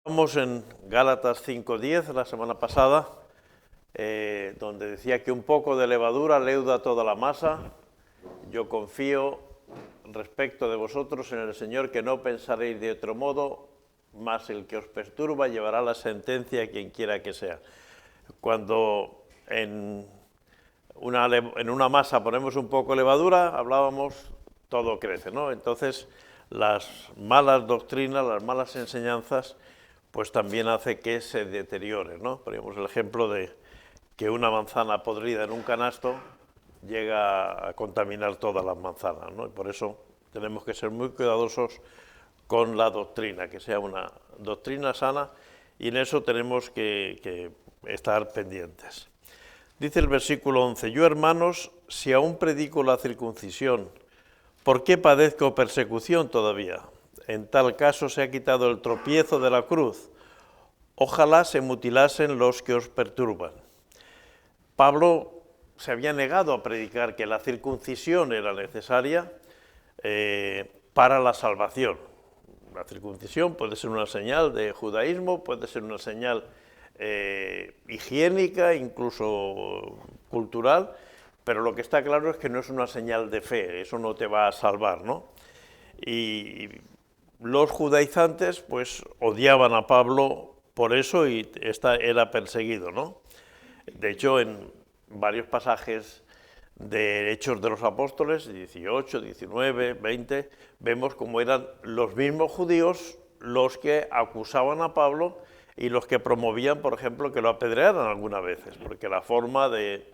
Estamos en Gálatas 5:10 la semana pasada, donde decía que un poco de levadura leuda toda la masa. Yo confío respecto de vosotros en el Señor, que no pensaréis de otro modo, mas el que os perturba llevará la sentencia a quien quiera que sea. Cuando en una masa ponemos un poco de levadura, hablábamos, todo crece, ¿no? Entonces, las malas doctrinas, las malas enseñanzas, pues también hace que se deteriore, ¿no? Poníamos el ejemplo de que una manzana podrida en un canasto llega a contaminar todas las manzanas, ¿no? Y por eso tenemos que ser muy cuidadosos con la doctrina, que sea una doctrina sana, y en eso tenemos que estar pendientes. Dice el versículo 11, yo, hermanos, si aún predico la circuncisión, ¿por qué padezco persecución todavía? En tal caso se ha quitado el tropiezo de la cruz. Ojalá se mutilasen los que os perturban. Pablo se había negado a predicar que la circuncisión era necesaria para la salvación. La circuncisión puede ser una señal de judaísmo, puede ser una señal higiénica, incluso cultural, pero lo que está claro es que no es una señal de fe, eso no te va a salvar, ¿no? Y los judaizantes pues odiaban a Pablo por eso y era perseguido, ¿no? De hecho, en varios pasajes de Hechos de los Apóstoles, 18, 19, 20, vemos cómo eran los mismos judíos los que acusaban a Pablo y los que promovían, por ejemplo, que lo apedrearan algunas veces, porque la forma de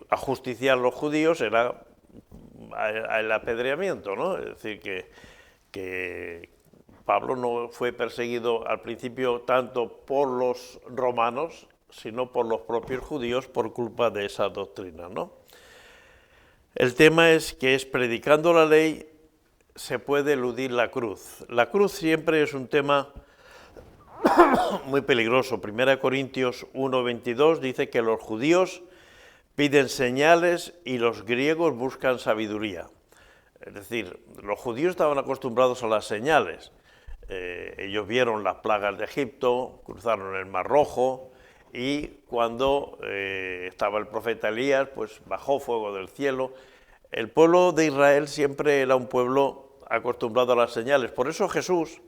ajusticiar a los judíos era el apedreamiento, ¿no? Es decir, que Pablo no fue perseguido al principio tanto por los romanos, sino por los propios judíos por culpa de esa doctrina, ¿no? El tema es que predicando la ley se puede eludir la cruz. La cruz siempre es un tema muy peligroso. 1 Corintios 1:22 dice que los judíos piden señales y los griegos buscan sabiduría. Es decir, los judíos estaban acostumbrados a las señales. Ellos vieron las plagas de Egipto, cruzaron el Mar Rojo y cuando estaba el profeta Elías, pues bajó fuego del cielo. El pueblo de Israel siempre era un pueblo acostumbrado a las señales. Por eso Jesús,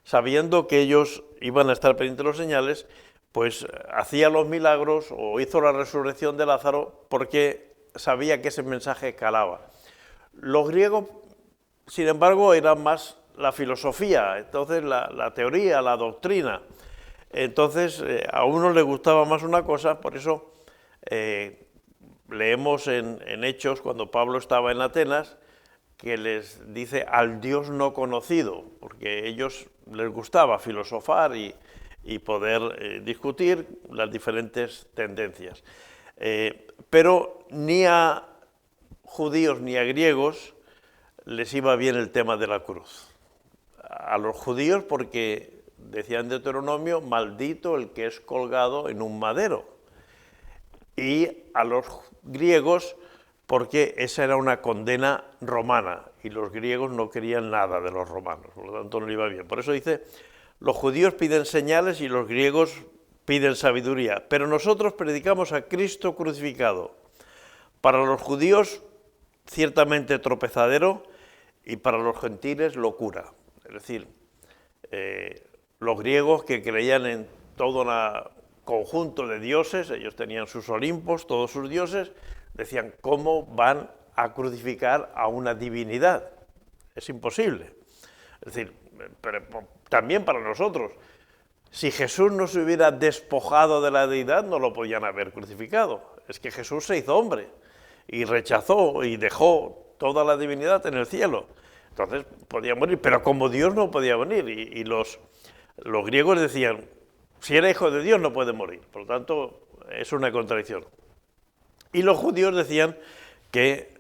sabiendo que ellos iban a estar pendientes de las señales, pues hacía los milagros o hizo la resurrección de Lázaro porque sabía que ese mensaje calaba. Los griegos, sin embargo, eran más la filosofía, entonces la teoría, la doctrina. Entonces, a uno le gustaba más una cosa, por eso leemos en Hechos, cuando Pablo estaba en Atenas, que les dice al Dios no conocido, porque a ellos les gustaba filosofar y poder discutir las diferentes tendencias. Pero ni a judíos ni a griegos les iba bien el tema de la cruz. A los judíos porque decían en Deuteronomio, maldito el que es colgado en un madero. Y a los griegos porque esa era una condena romana y los griegos no querían nada de los romanos, por lo tanto no le iba bien. Por eso dice, los judíos piden señales y los griegos piden sabiduría, pero nosotros predicamos a Cristo crucificado. Para los judíos, ciertamente tropezadero, y para los gentiles, locura. Es decir, los griegos que creían en todo un conjunto de dioses, ellos tenían sus Olimpos, todos sus dioses, decían, ¿cómo van a crucificar a una divinidad? Es imposible. Es decir, pero también para nosotros, si Jesús no se hubiera despojado de la deidad, no lo podían haber crucificado. Es que Jesús se hizo hombre y rechazó y dejó toda la divinidad en el cielo. Entonces podía morir, pero como Dios no podía venir. Y los griegos decían, si era hijo de Dios no puede morir. Por lo tanto, es una contradicción. Y los judíos decían que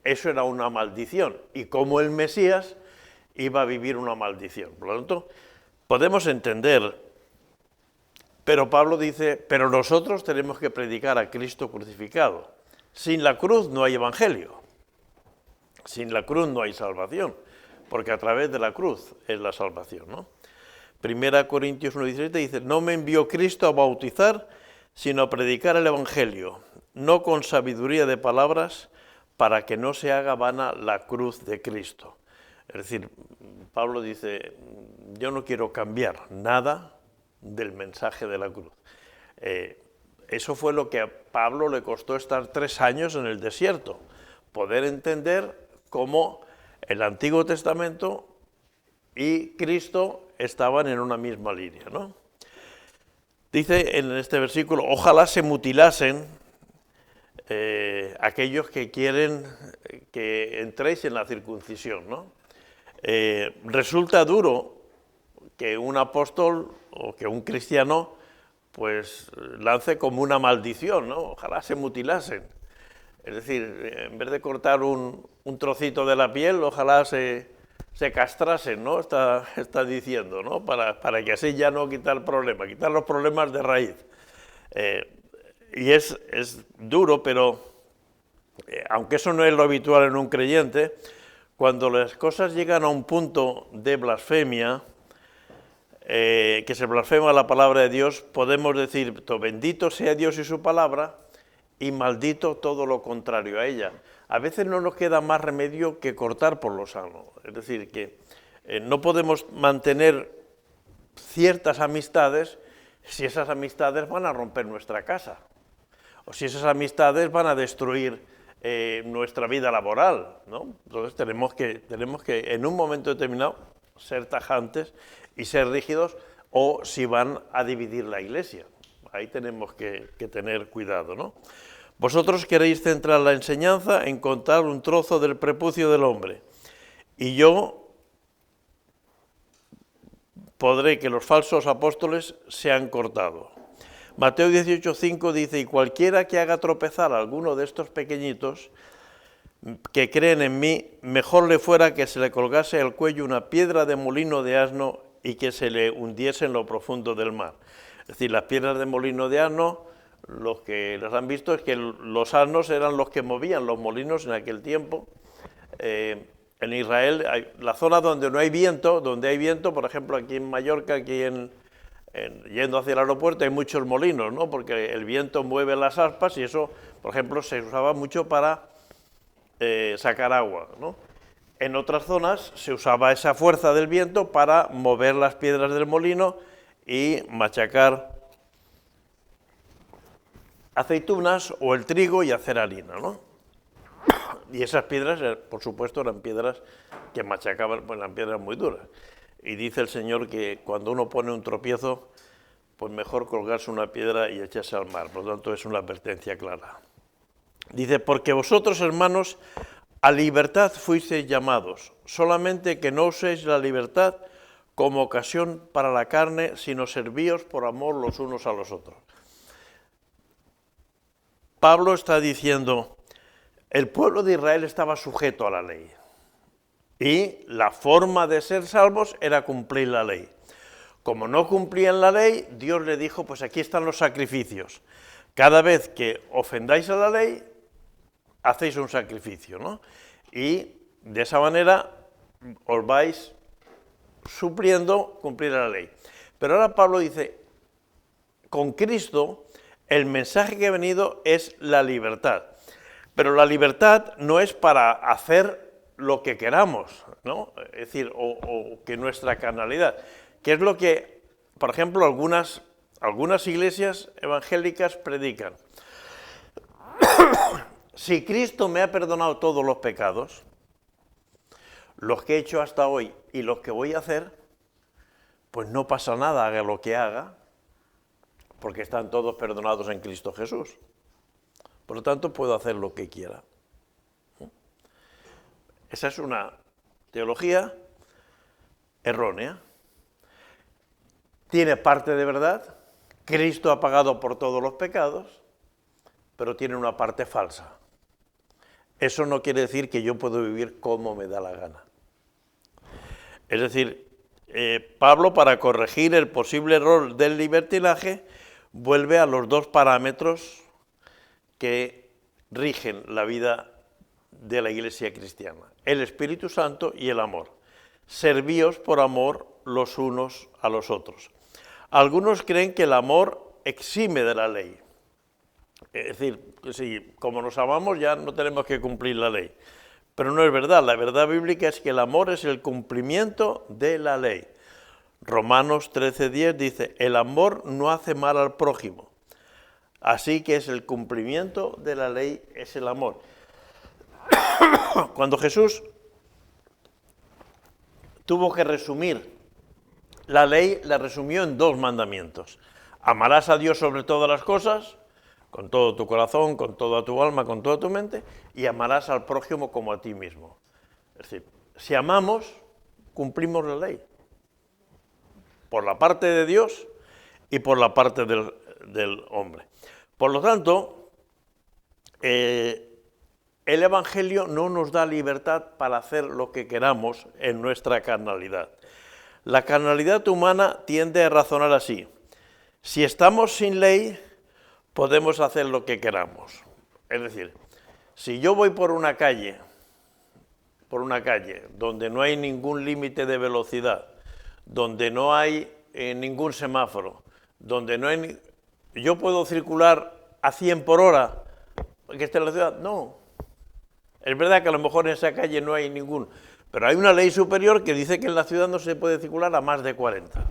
eso era una maldición y como el Mesías iba a vivir una maldición. Por lo tanto, podemos entender, pero Pablo dice, pero nosotros tenemos que predicar a Cristo crucificado. Sin la cruz no hay evangelio, sin la cruz no hay salvación, porque a través de la cruz es la salvación, ¿no? 1 Corintios 1:17 dice, no me envió Cristo a bautizar, sino a predicar el Evangelio, no con sabiduría de palabras, para que no se haga vana la cruz de Cristo. Es decir, Pablo dice, yo no quiero cambiar nada del mensaje de la cruz. Eso fue lo que a Pablo le costó estar 3 años en el desierto, poder entender cómo el Antiguo Testamento y Cristo estaban en una misma línea, ¿no? Dice en este versículo, ojalá se mutilasen aquellos que quieren que entréis en la circuncisión, ¿no? Resulta duro que un apóstol o que un cristiano pues lance como una maldición, ¿no? Ojalá se mutilasen. Es decir, en vez de cortar un trocito de la piel, ojalá se castrasen, ¿no? Está diciendo, ¿no? Para que así ya no quitar los problemas de raíz. Y es duro, pero aunque eso no es lo habitual en un creyente, cuando las cosas llegan a un punto de blasfemia, que se blasfema la palabra de Dios, podemos decir, bendito sea Dios y su palabra, y maldito todo lo contrario a ella. A veces no nos queda más remedio que cortar por lo sano. Es decir, que no podemos mantener ciertas amistades si esas amistades van a romper nuestra casa, o si esas amistades van a destruir nuestra vida laboral, ¿no? Entonces tenemos que en un momento determinado ser tajantes y ser rígidos, o si van a dividir la iglesia. Ahí tenemos que tener cuidado, ¿no? Vosotros queréis centrar la enseñanza en contar un trozo del prepucio del hombre, y yo podré que los falsos apóstoles sean cortados. Mateo 18:5 dice, y cualquiera que haga tropezar a alguno de estos pequeñitos que creen en mí, mejor le fuera que se le colgase al cuello una piedra de molino de asno y que se le hundiese en lo profundo del mar. Es decir, las piedras de molino de asno, los que las han visto es que los asnos eran los que movían los molinos en aquel tiempo. En Israel, la zona donde no hay viento, por ejemplo, aquí en Mallorca, yendo hacia el aeropuerto, hay muchos molinos, ¿no? Porque el viento mueve las aspas y eso, por ejemplo, se usaba mucho para sacar agua, ¿no? En otras zonas se usaba esa fuerza del viento para mover las piedras del molino y machacar aceitunas o el trigo y hacer harina, ¿no? Y esas piedras, por supuesto, eran piedras que machacaban, pues eran piedras muy duras. Y dice el Señor que cuando uno pone un tropiezo, pues mejor colgarse una piedra y echarse al mar. Por lo tanto, es una advertencia clara. Dice, porque vosotros, hermanos, a libertad fuisteis llamados, solamente que no uséis la libertad como ocasión para la carne, sino servíos por amor los unos a los otros. Pablo está diciendo, el pueblo de Israel estaba sujeto a la ley, y la forma de ser salvos era cumplir la ley. Como no cumplían la ley, Dios le dijo, pues aquí están los sacrificios. Cada vez que ofendáis a la ley, hacéis un sacrificio, ¿no? Y de esa manera os vais supliendo cumplir la ley. Pero ahora Pablo dice, con Cristo el mensaje que ha venido es la libertad. Pero la libertad no es para hacer lo que queramos, ¿no? Es decir, o que nuestra carnalidad, que es lo que, por ejemplo, algunas iglesias evangélicas predican. Si Cristo me ha perdonado todos los pecados, los que he hecho hasta hoy y los que voy a hacer, pues no pasa nada, haga lo que haga, porque están todos perdonados en Cristo Jesús. Por lo tanto, puedo hacer lo que quiera. Esa es una teología errónea. Tiene parte de verdad, Cristo ha pagado por todos los pecados, pero tiene una parte falsa. Eso no quiere decir que yo puedo vivir como me da la gana. Es decir, Pablo, para corregir el posible error del libertinaje, vuelve a los 2 parámetros que rigen la vida de la Iglesia cristiana, el Espíritu Santo y el amor. servíos por amor los unos a los otros. Algunos creen que el amor exime de la ley. Es decir, que si como nos amamos ya no tenemos que cumplir la ley. Pero no es verdad, la verdad bíblica es que el amor es el cumplimiento de la ley. Romanos 13:10 dice, el amor no hace mal al prójimo. Así que es el cumplimiento de la ley, es el amor. Cuando Jesús tuvo que resumir la ley, la resumió en 2 mandamientos. Amarás a Dios sobre todas las cosas, con todo tu corazón, con toda tu alma, con toda tu mente, y amarás al prójimo como a ti mismo. Es decir, si amamos, cumplimos la ley. Por la parte de Dios y por la parte del hombre. Por lo tanto, el Evangelio no nos da libertad para hacer lo que queramos en nuestra carnalidad. La carnalidad humana tiende a razonar así. Si estamos sin ley, podemos hacer lo que queramos. Es decir, si yo voy por una calle donde no hay ningún límite de velocidad, donde no hay ningún semáforo, donde no hay... ¿Yo puedo circular a 100 por hora que esté en la ciudad? No. Es verdad que a lo mejor en esa calle no hay ningún... Pero hay una ley superior que dice que en la ciudad no se puede circular a más de 40.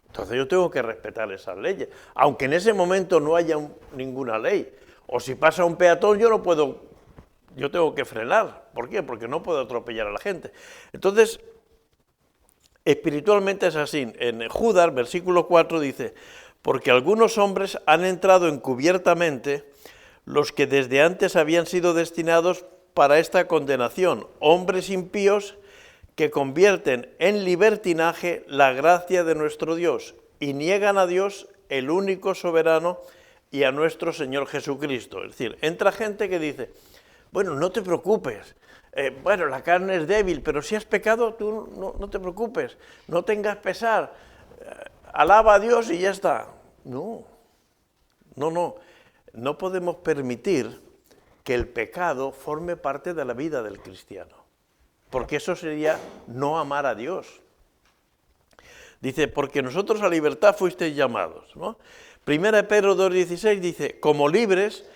Entonces yo tengo que respetar esas leyes, aunque en ese momento no haya ninguna ley. O si pasa un peatón yo tengo que frenar. ¿Por qué? Porque no puedo atropellar a la gente. Entonces, espiritualmente es así. En Judas, versículo 4, dice, porque algunos hombres han entrado encubiertamente, los que desde antes habían sido destinados para esta condenación, hombres impíos que convierten en libertinaje la gracia de nuestro Dios y niegan a Dios, el único soberano, y a nuestro Señor Jesucristo. Es decir, entra gente que dice, bueno, no te preocupes, bueno, la carne es débil, pero si has pecado, tú no te preocupes, no tengas pesar, alaba a Dios y ya está. No podemos permitir que el pecado forme parte de la vida del cristiano, porque eso sería no amar a Dios. Dice, porque nosotros a libertad fuisteis llamados, ¿no? Primera de Pedro 2:16 dice, como libres,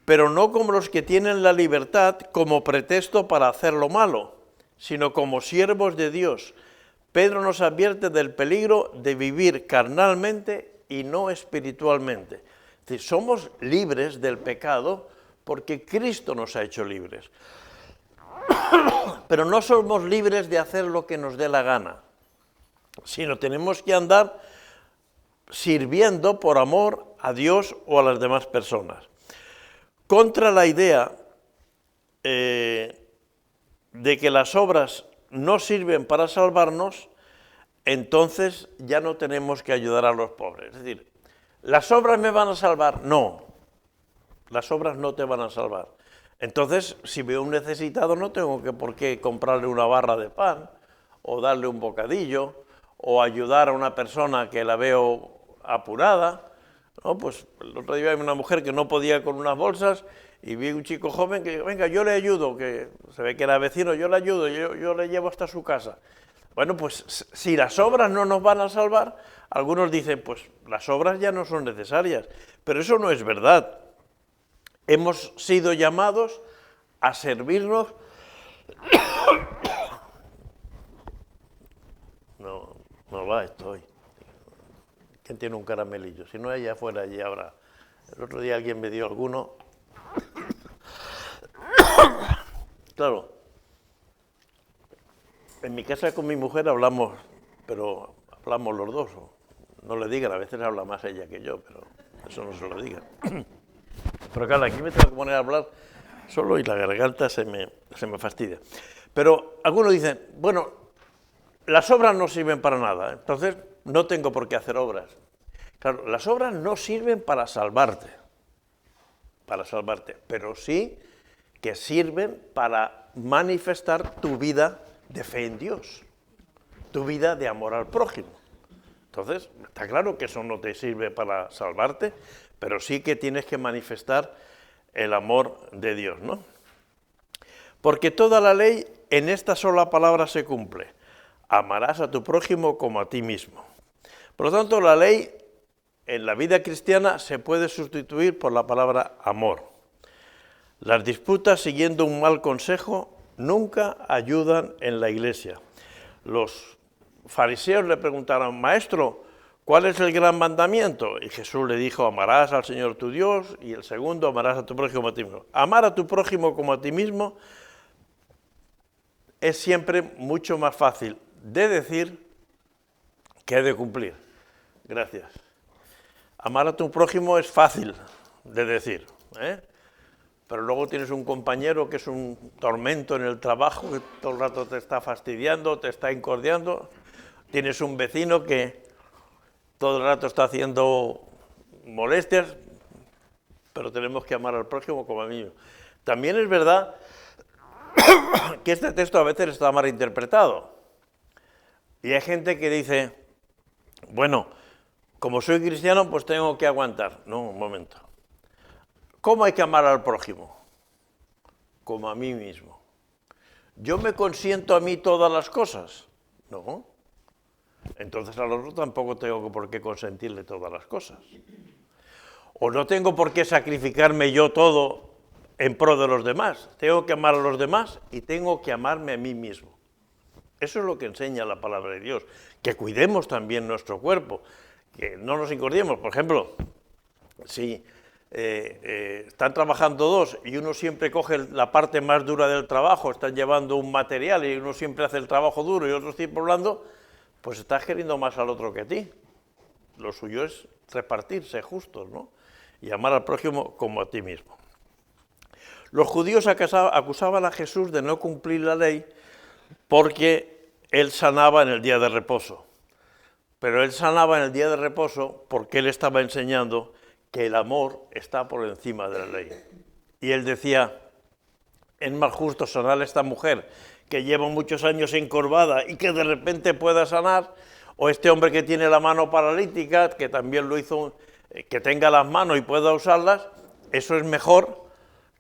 pero no como los que tienen la libertad como pretexto para hacer lo malo, sino como siervos de Dios. Pedro nos advierte del peligro de vivir carnalmente y no espiritualmente. Es decir, somos libres del pecado porque Cristo nos ha hecho libres. Pero no somos libres de hacer lo que nos dé la gana, sino tenemos que andar sirviendo por amor a Dios o a las demás personas. Contra la idea de que las obras no sirven para salvarnos, entonces ya no tenemos que ayudar a los pobres. Es decir, ¿las obras me van a salvar? No, las obras no te van a salvar. Entonces, si veo un necesitado, no tengo por qué comprarle una barra de pan, o darle un bocadillo, o ayudar a una persona que la veo apurada. No, pues el otro día había una mujer que no podía con unas bolsas y vi un chico joven que dijo, venga, yo le ayudo, que se ve que era vecino, yo le ayudo, yo le llevo hasta su casa. Bueno, pues si las obras no nos van a salvar, algunos dicen, pues las obras ya no son necesarias, pero eso no es verdad. Hemos sido llamados a servirnos. No va esto hoy. ¿Quién tiene un caramelillo? Si no, allá afuera, allí habrá. El otro día alguien me dio alguno. Claro, en mi casa con mi mujer hablamos, pero hablamos los dos. No le digan, a veces habla más ella que yo, pero eso no se lo digan. Pero claro, aquí me tengo que poner a hablar solo y la garganta se me fastidia. Pero algunos dicen, bueno, las obras no sirven para nada, entonces no tengo por qué hacer obras. Claro, las obras no sirven para salvarte, pero sí que sirven para manifestar tu vida de fe en Dios, tu vida de amor al prójimo. Entonces, está claro que eso no te sirve para salvarte, pero sí que tienes que manifestar el amor de Dios, ¿no? Porque toda la ley en esta sola palabra se cumple. amarás a tu prójimo como a ti mismo. Por lo tanto, la ley en la vida cristiana se puede sustituir por la palabra amor. Las disputas siguiendo un mal consejo nunca ayudan en la iglesia. Los fariseos le preguntaron, maestro, ¿cuál es el gran mandamiento? Y Jesús le dijo, amarás al Señor tu Dios, y el segundo, amarás a tu prójimo como a ti mismo. Amar a tu prójimo como a ti mismo es siempre mucho más fácil de decir que de cumplir. Gracias. Amar a tu prójimo es fácil de decir, pero luego tienes un compañero que es un tormento en el trabajo, que todo el rato te está fastidiando, te está incordiando. Tienes un vecino que todo el rato está haciendo molestias, pero tenemos que amar al prójimo como a mí mismo. También es verdad que este texto a veces está mal interpretado. Y hay gente que dice, bueno, como soy cristiano, pues tengo que aguantar. No, un momento. ¿Cómo hay que amar al prójimo? Como a mí mismo. ¿Yo me consiento a mí todas las cosas? No. Entonces al otro tampoco tengo por qué consentirle todas las cosas. O no tengo por qué sacrificarme yo todo en pro de los demás. Tengo que amar a los demás y tengo que amarme a mí mismo. Eso es lo que enseña la palabra de Dios. Que cuidemos también nuestro cuerpo, que no nos incordiemos. Por ejemplo, si están trabajando dos y uno siempre coge la parte más dura del trabajo, están llevando un material y uno siempre hace el trabajo duro y otro siempre hablando, pues estás queriendo más al otro que a ti. Lo suyo es repartirse justos, ¿no? Y amar al prójimo como a ti mismo. Los judíos acusaban a Jesús de no cumplir la ley porque él sanaba en el día de reposo. Pero él sanaba en el día de reposo porque él estaba enseñando que el amor está por encima de la ley. Y él decía, es más justo sanar a esta mujer que lleva muchos años encorvada y que de repente pueda sanar, o este hombre que tiene la mano paralítica, que también lo hizo, que tenga las manos y pueda usarlas, eso es mejor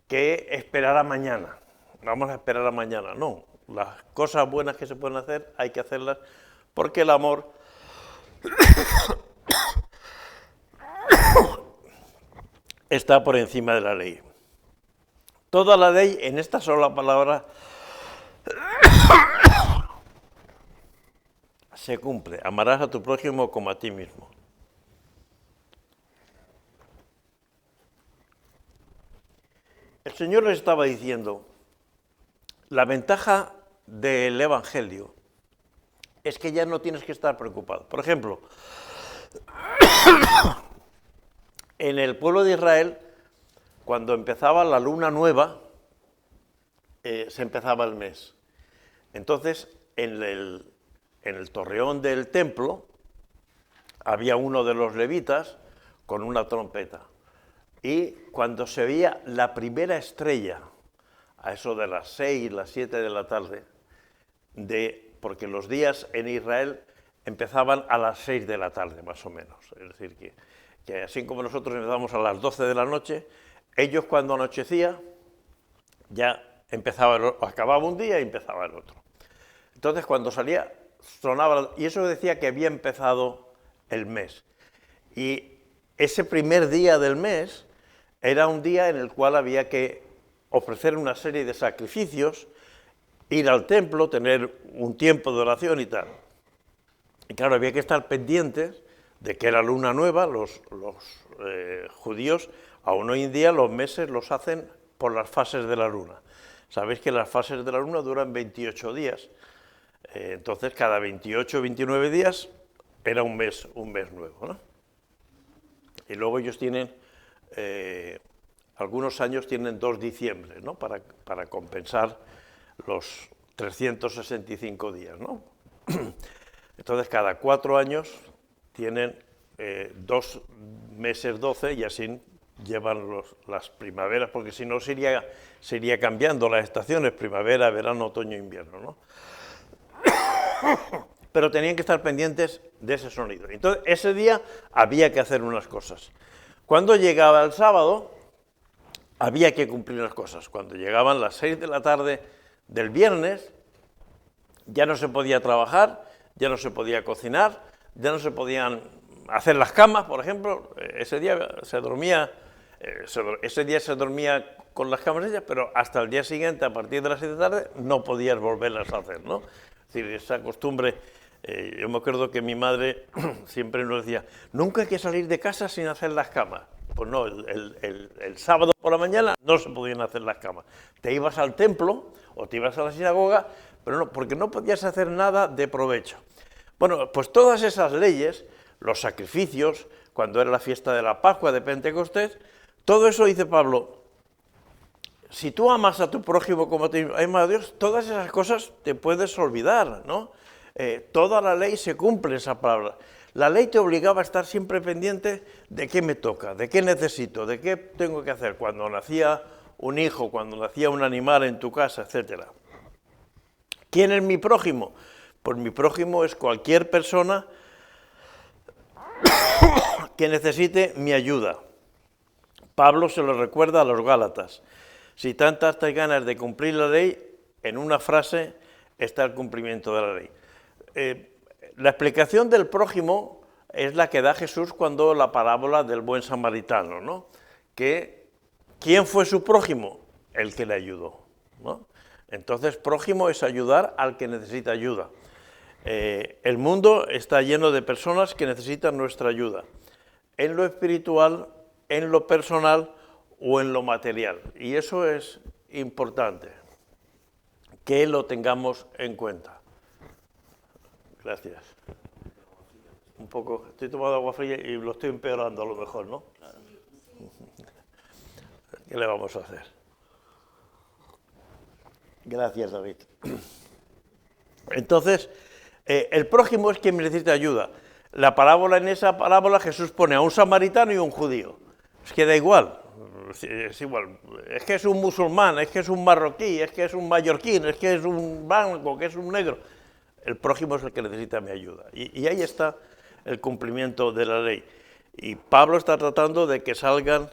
que esperar a mañana. Vamos a esperar a mañana. No, las cosas buenas que se pueden hacer hay que hacerlas porque el amor está por encima de la ley. Toda la ley en esta sola palabra se cumple. Amarás a tu prójimo como a ti mismo. El Señor les estaba diciendo, la ventaja del Evangelio es que ya no tienes que estar preocupado. Por ejemplo, en el pueblo de Israel, cuando empezaba la luna nueva, se empezaba el mes. Entonces, en el torreón del templo, había uno de los levitas con una trompeta. Y cuando se veía la primera estrella, a eso de las 6, las 7 de la tarde, porque los días en Israel empezaban a las 6 de la tarde, más o menos. Es decir, que así como nosotros empezamos a las 12 de la noche, ellos cuando anochecía ya acababa un día y empezaba el otro. Entonces cuando salía, sonaba, y eso decía que había empezado el mes. Y ese primer día del mes era un día en el cual había que ofrecer una serie de sacrificios, ir al templo, tener un tiempo de oración y tal. Y claro, había que estar pendientes de que era luna nueva. Los judíos, aún hoy en día, los meses los hacen por las fases de la luna. Sabéis que las fases de la luna duran 28 días. Entonces, cada 28 o 29 días era un mes nuevo, ¿no? Y luego ellos tienen, algunos años tienen 2 diciembre, ¿no? Para compensar los 365 días, ¿no? Entonces, cada 4 años tienen 2 meses 12 y así llevan las primaveras, porque si no se iría cambiando las estaciones, primavera, verano, otoño, invierno, ¿no? Pero tenían que estar pendientes de ese sonido. Entonces, ese día había que hacer unas cosas. Cuando llegaba el sábado, había que cumplir las cosas. Cuando llegaban las 6 de la tarde del viernes, Ya no se podía trabajar, ya no se podía cocinar, ya no se podían hacer las camas, por ejemplo. Ese día se dormía con las camas hechas, pero hasta el día siguiente, a partir de las 7 de la tarde, no podías volverlas a hacer, ¿no? Es decir, esa costumbre, yo me acuerdo que mi madre siempre nos decía, nunca hay que salir de casa sin hacer las camas. Pues no, el sábado por la mañana no se podían hacer las camas. Te ibas al templo o te ibas a la sinagoga, pero no, porque no podías hacer nada de provecho. Bueno, pues todas esas leyes, los sacrificios, cuando era la fiesta de la Pascua, de Pentecostés, todo eso, dice Pablo, si tú amas a tu prójimo como te ama a Dios, todas esas cosas te puedes olvidar, ¿no? Toda la ley se cumple esa palabra. La ley te obligaba a estar siempre pendiente de qué me toca, de qué necesito, de qué tengo que hacer cuando nacía un hijo, cuando nacía un animal en tu casa, etc. ¿Quién es mi prójimo? Pues mi prójimo es cualquier persona que necesite mi ayuda. Pablo se lo recuerda a los Gálatas. Si tantas te ganas de cumplir la ley, en una frase está el cumplimiento de la ley. La explicación del prójimo es la que da Jesús cuando la parábola del buen samaritano, ¿no? Que, ¿quién fue su prójimo? El que le ayudó, ¿no? Entonces, prójimo es ayudar al que necesita ayuda. El mundo está lleno de personas que necesitan nuestra ayuda, en lo espiritual, en lo personal o en lo material. Y eso es importante, que lo tengamos en cuenta. Gracias. Un poco, estoy tomando agua fría y lo estoy empeorando a lo mejor, ¿no? Claro. ¿Qué le vamos a hacer? Gracias, David. Entonces, el prójimo es quien necesita ayuda. En esa parábola Jesús pone a un samaritano y a un judío. Es que da igual, es igual. Es que es un musulmán, es que es un marroquí, es que es un mallorquín, es que es un blanco, que es un negro. El prójimo es el que necesita mi ayuda. Y ahí está el cumplimiento de la ley. Y Pablo está tratando de que salgan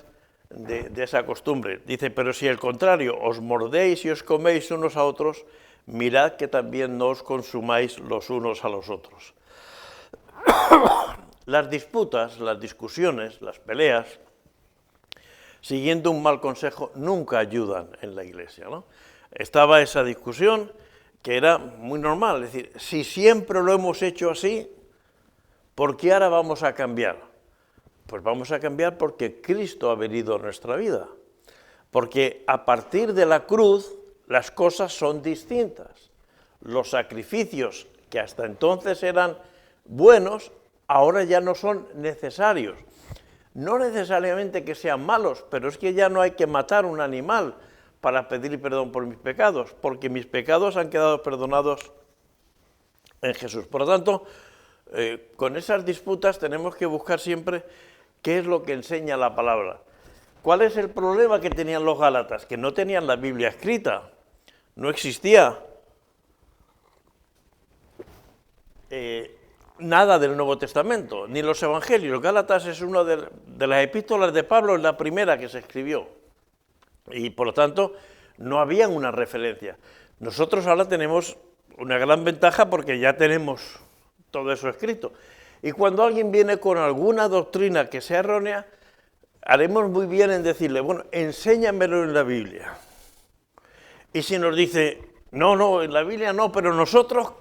de esa costumbre. Dice, pero si al contrario os mordéis y os coméis unos a otros, mirad que también no os consumáis los unos a los otros. Las disputas, las discusiones, las peleas, siguiendo un mal consejo, nunca ayudan en la iglesia, ¿no? Estaba esa discusión que era muy normal, es decir, si siempre lo hemos hecho así, ¿por qué ahora vamos a cambiar? Pues vamos a cambiar porque Cristo ha venido a nuestra vida, porque a partir de la cruz las cosas son distintas. Los sacrificios que hasta entonces eran buenos, ahora ya no son necesarios. No necesariamente que sean malos, pero es que ya no hay que matar un animal para pedir perdón por mis pecados, porque mis pecados han quedado perdonados en Jesús. Por lo tanto, con esas disputas tenemos que buscar siempre qué es lo que enseña la palabra. ¿Cuál es el problema que tenían los gálatas? Que no tenían la Biblia escrita, no existía nada del Nuevo Testamento, ni los Evangelios. Gálatas es una de las epístolas de Pablo, es la primera que se escribió. Y por lo tanto, no había una referencia. Nosotros ahora tenemos una gran ventaja porque ya tenemos todo eso escrito. Y cuando alguien viene con alguna doctrina que sea errónea, haremos muy bien en decirle, bueno, enséñamelo en la Biblia. Y si nos dice, no, en la Biblia no, pero nosotros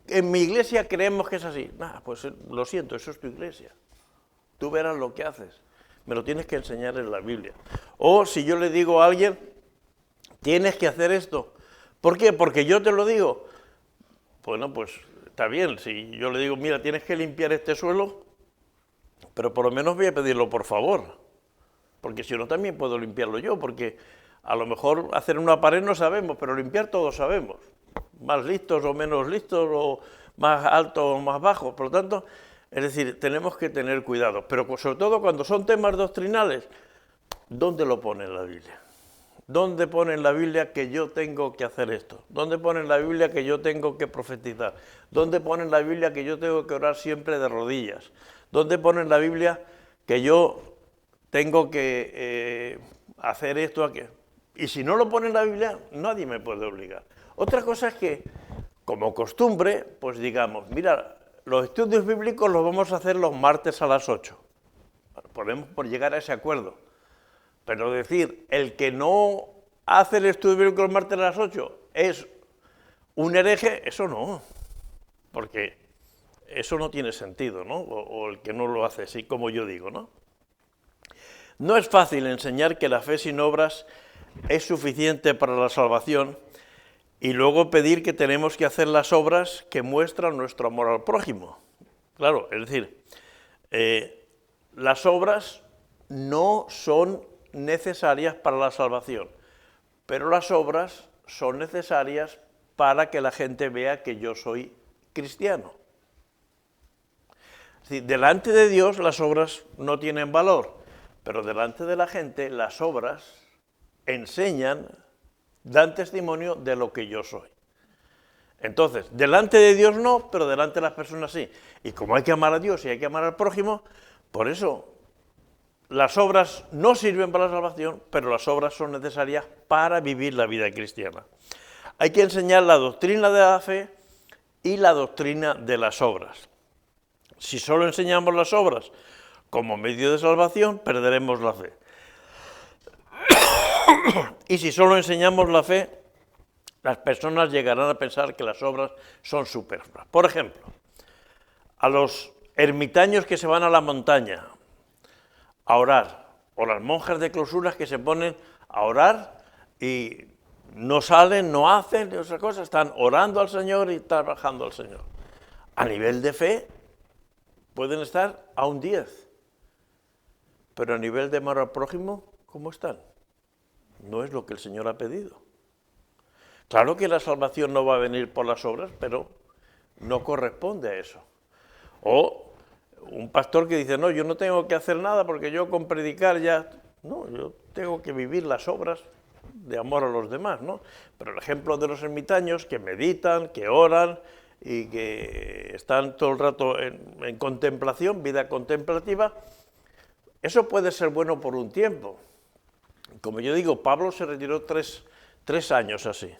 en mi iglesia creemos que es así. Pues lo siento, eso es tu iglesia. Tú verás lo que haces. Me lo tienes que enseñar en la Biblia. O si yo le digo a alguien, tienes que hacer esto. ¿Por qué? Porque yo te lo digo. Bueno, pues está bien. Si yo le digo, mira, tienes que limpiar este suelo, pero por lo menos voy a pedirlo por favor. Porque si no, también puedo limpiarlo yo, porque a lo mejor hacer una pared no sabemos, pero limpiar todos sabemos. Más listos o menos listos, o más altos o más bajos. Por lo tanto, es decir, tenemos que tener cuidado, pero sobre todo cuando son temas doctrinales, ¿dónde lo pone en la Biblia? ¿Dónde pone en la Biblia que yo tengo que hacer esto? ¿Dónde pone en la Biblia que yo tengo que profetizar? ¿Dónde pone en la Biblia que yo tengo que orar siempre de rodillas? ¿Dónde pone en la Biblia que yo tengo que hacer esto, aquello? Y si no lo pone en la Biblia, nadie me puede obligar. Otra cosa es que como costumbre, pues digamos, mira, los estudios bíblicos los vamos a hacer los martes a las 8. Podemos por llegar a ese acuerdo. Pero decir, el que no hace el estudio bíblico los martes a las 8 es un hereje, eso no. Porque eso no tiene sentido, ¿no? O el que no lo hace así, como yo digo, ¿no? No es fácil enseñar que la fe sin obras es suficiente para la salvación y luego pedir que tenemos que hacer las obras que muestran nuestro amor al prójimo. Claro, es decir, las obras no son necesarias para la salvación, pero las obras son necesarias para que la gente vea que yo soy cristiano. Es decir, delante de Dios las obras no tienen valor, pero delante de la gente las obras enseñan, dan testimonio de lo que yo soy. Entonces, delante de Dios no, pero delante de las personas sí. Y como hay que amar a Dios y hay que amar al prójimo, por eso las obras no sirven para la salvación, pero las obras son necesarias para vivir la vida cristiana. Hay que enseñar la doctrina de la fe y la doctrina de las obras. Si solo enseñamos las obras como medio de salvación, perderemos la fe. Y si solo enseñamos la fe, las personas llegarán a pensar que las obras son superfluas. Por ejemplo, a los ermitaños que se van a la montaña a orar, o las monjas de clausuras que se ponen a orar y no salen, no hacen esas cosas, están orando al Señor y trabajando al Señor. A nivel de fe pueden estar a un 10, pero a nivel de amor al prójimo, ¿cómo están? No es lo que el Señor ha pedido. Claro que la salvación no va a venir por las obras, pero no corresponde a eso. O un pastor que dice, no, yo no tengo que hacer nada porque yo con predicar ya... No, yo tengo que vivir las obras de amor a los demás, ¿no? Pero el ejemplo de los ermitaños que meditan, que oran y que están todo el rato en contemplación, vida contemplativa, eso puede ser bueno por un tiempo. Como yo digo, Pablo se retiró tres años así,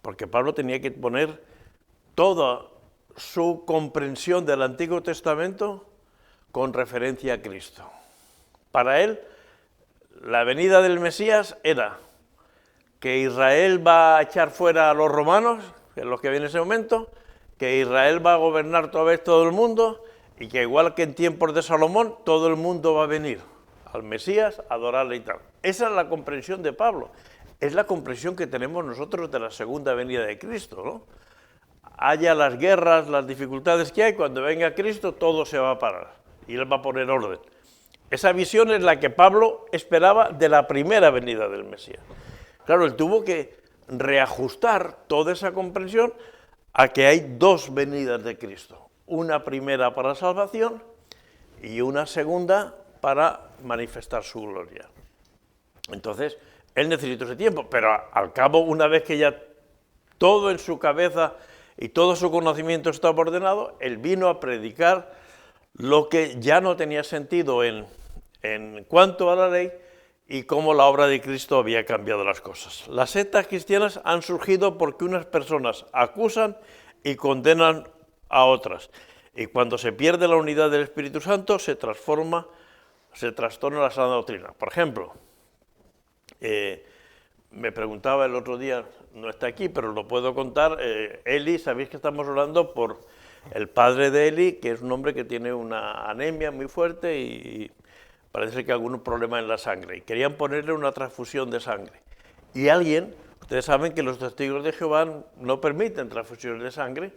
porque Pablo tenía que poner toda su comprensión del Antiguo Testamento con referencia a Cristo. Para él, la venida del Mesías era que Israel va a echar fuera a los romanos, que es lo que viene en ese momento, que Israel va a gobernar toda vez todo el mundo y que igual que en tiempos de Salomón, todo el mundo va a venir al Mesías a adorarle y tal. Esa es la comprensión de Pablo, es la comprensión que tenemos nosotros de la segunda venida de Cristo, ¿no? Haya las guerras, las dificultades que hay, cuando venga Cristo todo se va a parar y Él va a poner orden. Esa visión es la que Pablo esperaba de la primera venida del Mesías. Claro, él tuvo que reajustar toda esa comprensión a que hay dos venidas de Cristo. Una primera para salvación y una segunda para manifestar su gloria. Entonces, él necesitó ese tiempo, pero al cabo, una vez que ya todo en su cabeza y todo su conocimiento estaba ordenado, él vino a predicar lo que ya no tenía sentido en cuanto a la ley y cómo la obra de Cristo había cambiado las cosas. Las sectas cristianas han surgido porque unas personas acusan y condenan a otras. Y cuando se pierde la unidad del Espíritu Santo, se trastorna la sana doctrina. Por ejemplo, me preguntaba el otro día, no está aquí, pero lo puedo contar, Eli, sabéis que estamos orando por el padre de Eli, que es un hombre que tiene una anemia muy fuerte y parece que algún problema en la sangre, y querían ponerle una transfusión de sangre. Y alguien, ustedes saben que los testigos de Jehová no permiten transfusiones de sangre,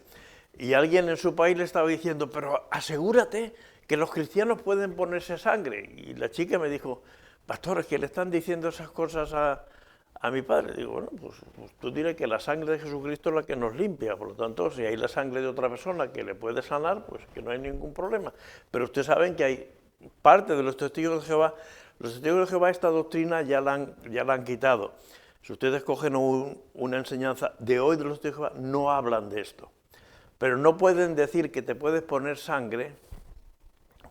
y alguien en su país le estaba diciendo, pero asegúrate que los cristianos pueden ponerse sangre. Y la chica me dijo, pastor, es que le están diciendo esas cosas a mi padre. Digo, bueno, pues tú diré que la sangre de Jesucristo es la que nos limpia, por lo tanto, si hay la sangre de otra persona que le puede sanar, pues que no hay ningún problema. Pero ustedes saben que hay parte de los testigos de Jehová, los testigos de Jehová esta doctrina ya la han quitado. Si ustedes cogen una enseñanza de hoy de los testigos de Jehová, no hablan de esto. Pero no pueden decir que te puedes poner sangre,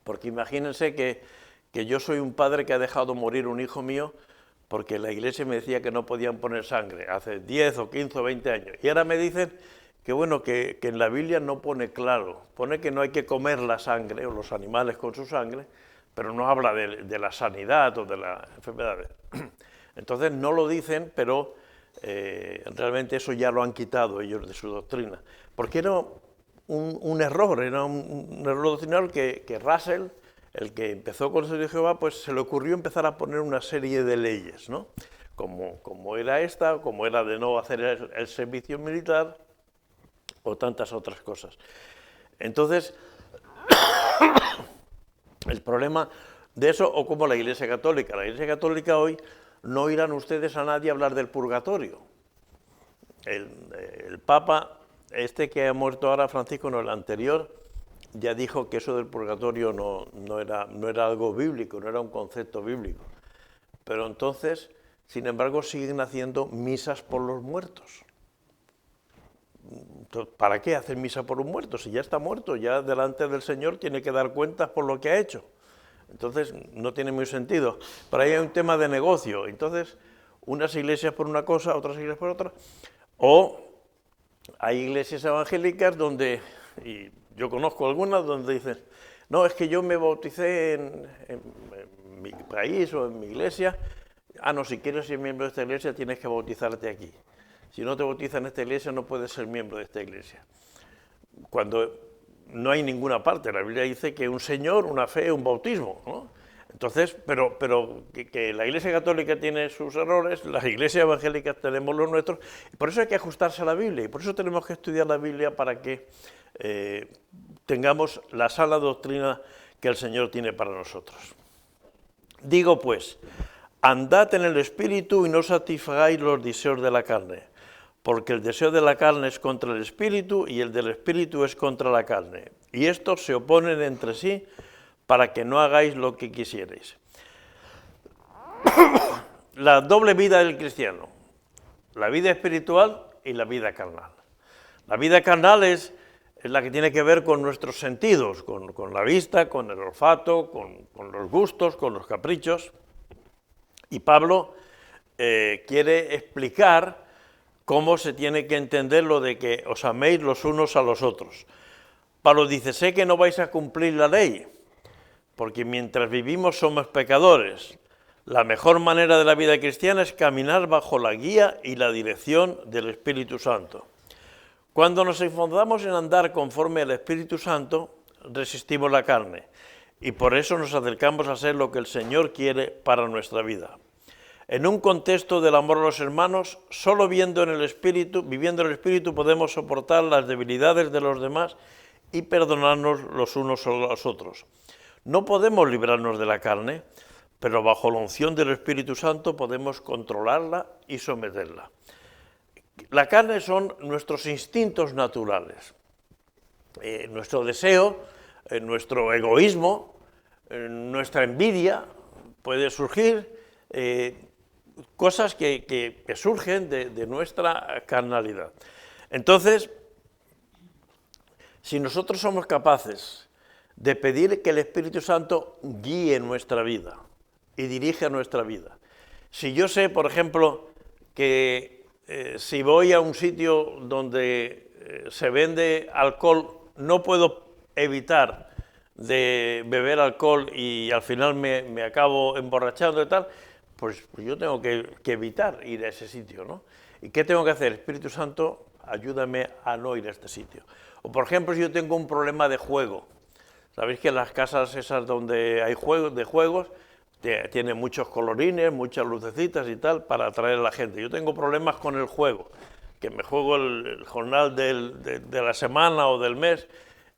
porque imagínense que yo soy un padre que ha dejado morir un hijo mío porque la iglesia me decía que no podían poner sangre, hace 10 o 15 o 20 años. Y ahora me dicen que bueno, que en la Biblia no pone claro, pone que no hay que comer la sangre o los animales con su sangre, pero no habla de la sanidad o de las enfermedades. Entonces no lo dicen, pero realmente eso ya lo han quitado ellos de su doctrina, porque era un error, era un error doctrinal que Russell, el que empezó con el Señor de Jehová, pues se le ocurrió empezar a poner una serie de leyes, ¿no? Como era esta, como era de no hacer el servicio militar o tantas otras cosas. Entonces, el problema de eso, o como la Iglesia Católica hoy no oirán ustedes a nadie hablar del purgatorio. El Papa, este que ha muerto ahora, Francisco, no, el anterior, ya dijo que eso del purgatorio no era algo bíblico, no era un concepto bíblico. Pero entonces, sin embargo, siguen haciendo misas por los muertos. Entonces, ¿para qué hacer misa por un muerto? Si ya está muerto, ya delante del Señor tiene que dar cuentas por lo que ha hecho. Entonces, no tiene muy sentido. Pero ahí hay un tema de negocio. Entonces, unas iglesias por una cosa, otras iglesias por otra. O hay iglesias evangélicas donde, y yo conozco algunas, donde dicen, no, es que yo me bauticé en mi país o en mi iglesia. Ah, no, si quieres ser miembro de esta iglesia tienes que bautizarte aquí. Si no te bautizas en esta iglesia no puedes ser miembro de esta iglesia. Cuando no hay ninguna parte, la Biblia dice que un Señor, una fe, un bautismo, ¿no? Entonces, pero que la Iglesia Católica tiene sus errores, las iglesias evangélicas tenemos los nuestros, y por eso hay que ajustarse a la Biblia, y por eso tenemos que estudiar la Biblia para que tengamos la sana doctrina que el Señor tiene para nosotros. Digo pues, andad en el Espíritu y no satisfagáis los deseos de la carne, porque el deseo de la carne es contra el Espíritu y el del Espíritu es contra la carne, y estos se oponen entre sí para que no hagáis lo que quisierais. La doble vida del cristiano, la vida espiritual y la vida carnal. La vida carnal es la que tiene que ver con nuestros sentidos, con la vista, con el olfato, con los gustos, con los caprichos. Y Pablo quiere explicar cómo se tiene que entender lo de que os améis los unos a los otros. Pablo dice, sé que no vais a cumplir la ley, porque mientras vivimos somos pecadores. La mejor manera de la vida cristiana es caminar bajo la guía y la dirección del Espíritu Santo. Cuando nos esforzamos en andar conforme al Espíritu Santo, resistimos la carne, y por eso nos acercamos a ser lo que el Señor quiere para nuestra vida. En un contexto del amor a los hermanos, solo viviendo en el Espíritu podemos soportar las debilidades de los demás y perdonarnos los unos a los otros. No podemos librarnos de la carne, pero bajo la unción del Espíritu Santo podemos controlarla y someterla. La carne son nuestros instintos naturales, nuestro deseo, nuestro egoísmo, nuestra envidia, puede surgir cosas que surgen de nuestra carnalidad. Entonces, si nosotros somos capaces de pedir que el Espíritu Santo guíe nuestra vida y dirija nuestra vida. Si yo sé, por ejemplo, que si voy a un sitio donde se vende alcohol, no puedo evitar de beber alcohol y al final me acabo emborrachando y tal, pues yo tengo que evitar ir a ese sitio, ¿no? ¿Y qué tengo que hacer? Espíritu Santo, ayúdame a no ir a este sitio. O por ejemplo, si yo tengo un problema de juego, sabéis que las casas esas donde hay juegos tienen muchos colorines, muchas lucecitas y tal para atraer a la gente. Yo tengo problemas con el juego, que me juego el jornal de la semana o del mes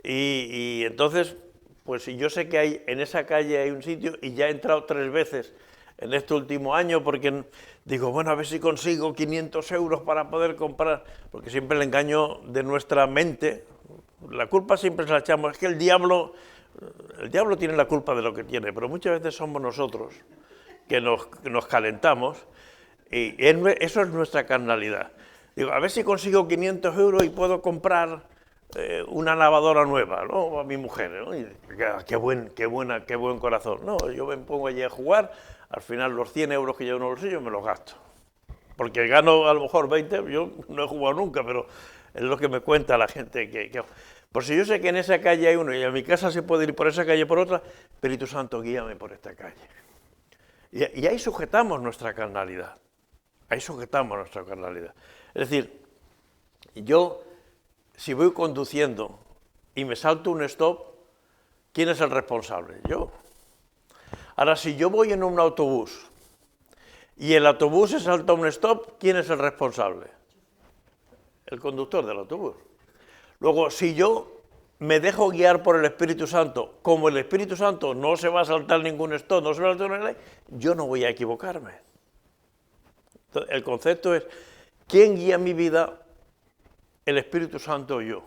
y entonces, pues si yo sé que en esa calle hay un sitio y ya he entrado 3 veces en este último año porque digo, bueno, a ver si consigo 500 euros para poder comprar, porque siempre el engaño de nuestra mente, la culpa siempre se la echamos, es que el diablo tiene la culpa de lo que tiene, pero muchas veces somos nosotros que nos calentamos y eso es nuestra carnalidad. Digo, a ver si consigo 500 euros y puedo comprar una lavadora nueva, ¿no? A mi mujer, ¿no? Y, qué buen corazón. No, yo me pongo allí a jugar, al final los 100 euros que llevo en el bolsillo me los gasto. Porque gano a lo mejor 20, yo no he jugado nunca, pero Es lo que me cuenta la gente por si yo sé que en esa calle hay uno y a mi casa se puede ir por esa calle por otra, Espíritu Santo, guíame por esta calle. Y ahí sujetamos nuestra carnalidad. Ahí sujetamos nuestra carnalidad. Es decir, yo, si voy conduciendo y me salto un stop, ¿quién es el responsable? Yo. Ahora, si yo voy en un autobús y el autobús se salta un stop, ¿quién es el responsable? El conductor del autobús. Luego, si yo me dejo guiar por el Espíritu Santo, como el Espíritu Santo no se va a saltar ningún stop, no se va a saltar una ley, yo no voy a equivocarme. Entonces, el concepto es, ¿quién guía mi vida? El Espíritu Santo o yo.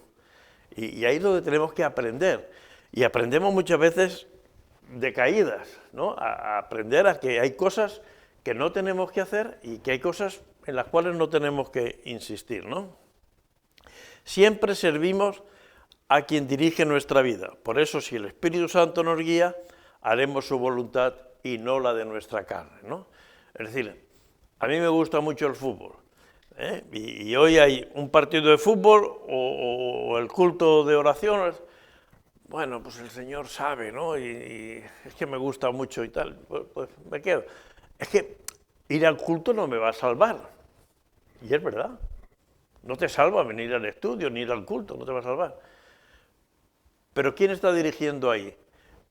Y ahí es donde tenemos que aprender. Y aprendemos muchas veces de caídas, ¿no? A aprender a que hay cosas que no tenemos que hacer y que hay cosas en las cuales no tenemos que insistir, ¿no? Siempre servimos a quien dirige nuestra vida. Por eso, si el Espíritu Santo nos guía, haremos su voluntad y no la de nuestra carne, ¿no? Es decir, a mí me gusta mucho el fútbol, ¿eh? Y hoy hay un partido de fútbol o el culto de oración. Bueno, pues el Señor sabe, ¿no? Y es que me gusta mucho y tal, pues me quedo. Es que ir al culto no me va a salvar. Y es verdad. No te salva venir al estudio, ni ir al culto, no te va a salvar. Pero ¿quién está dirigiendo ahí?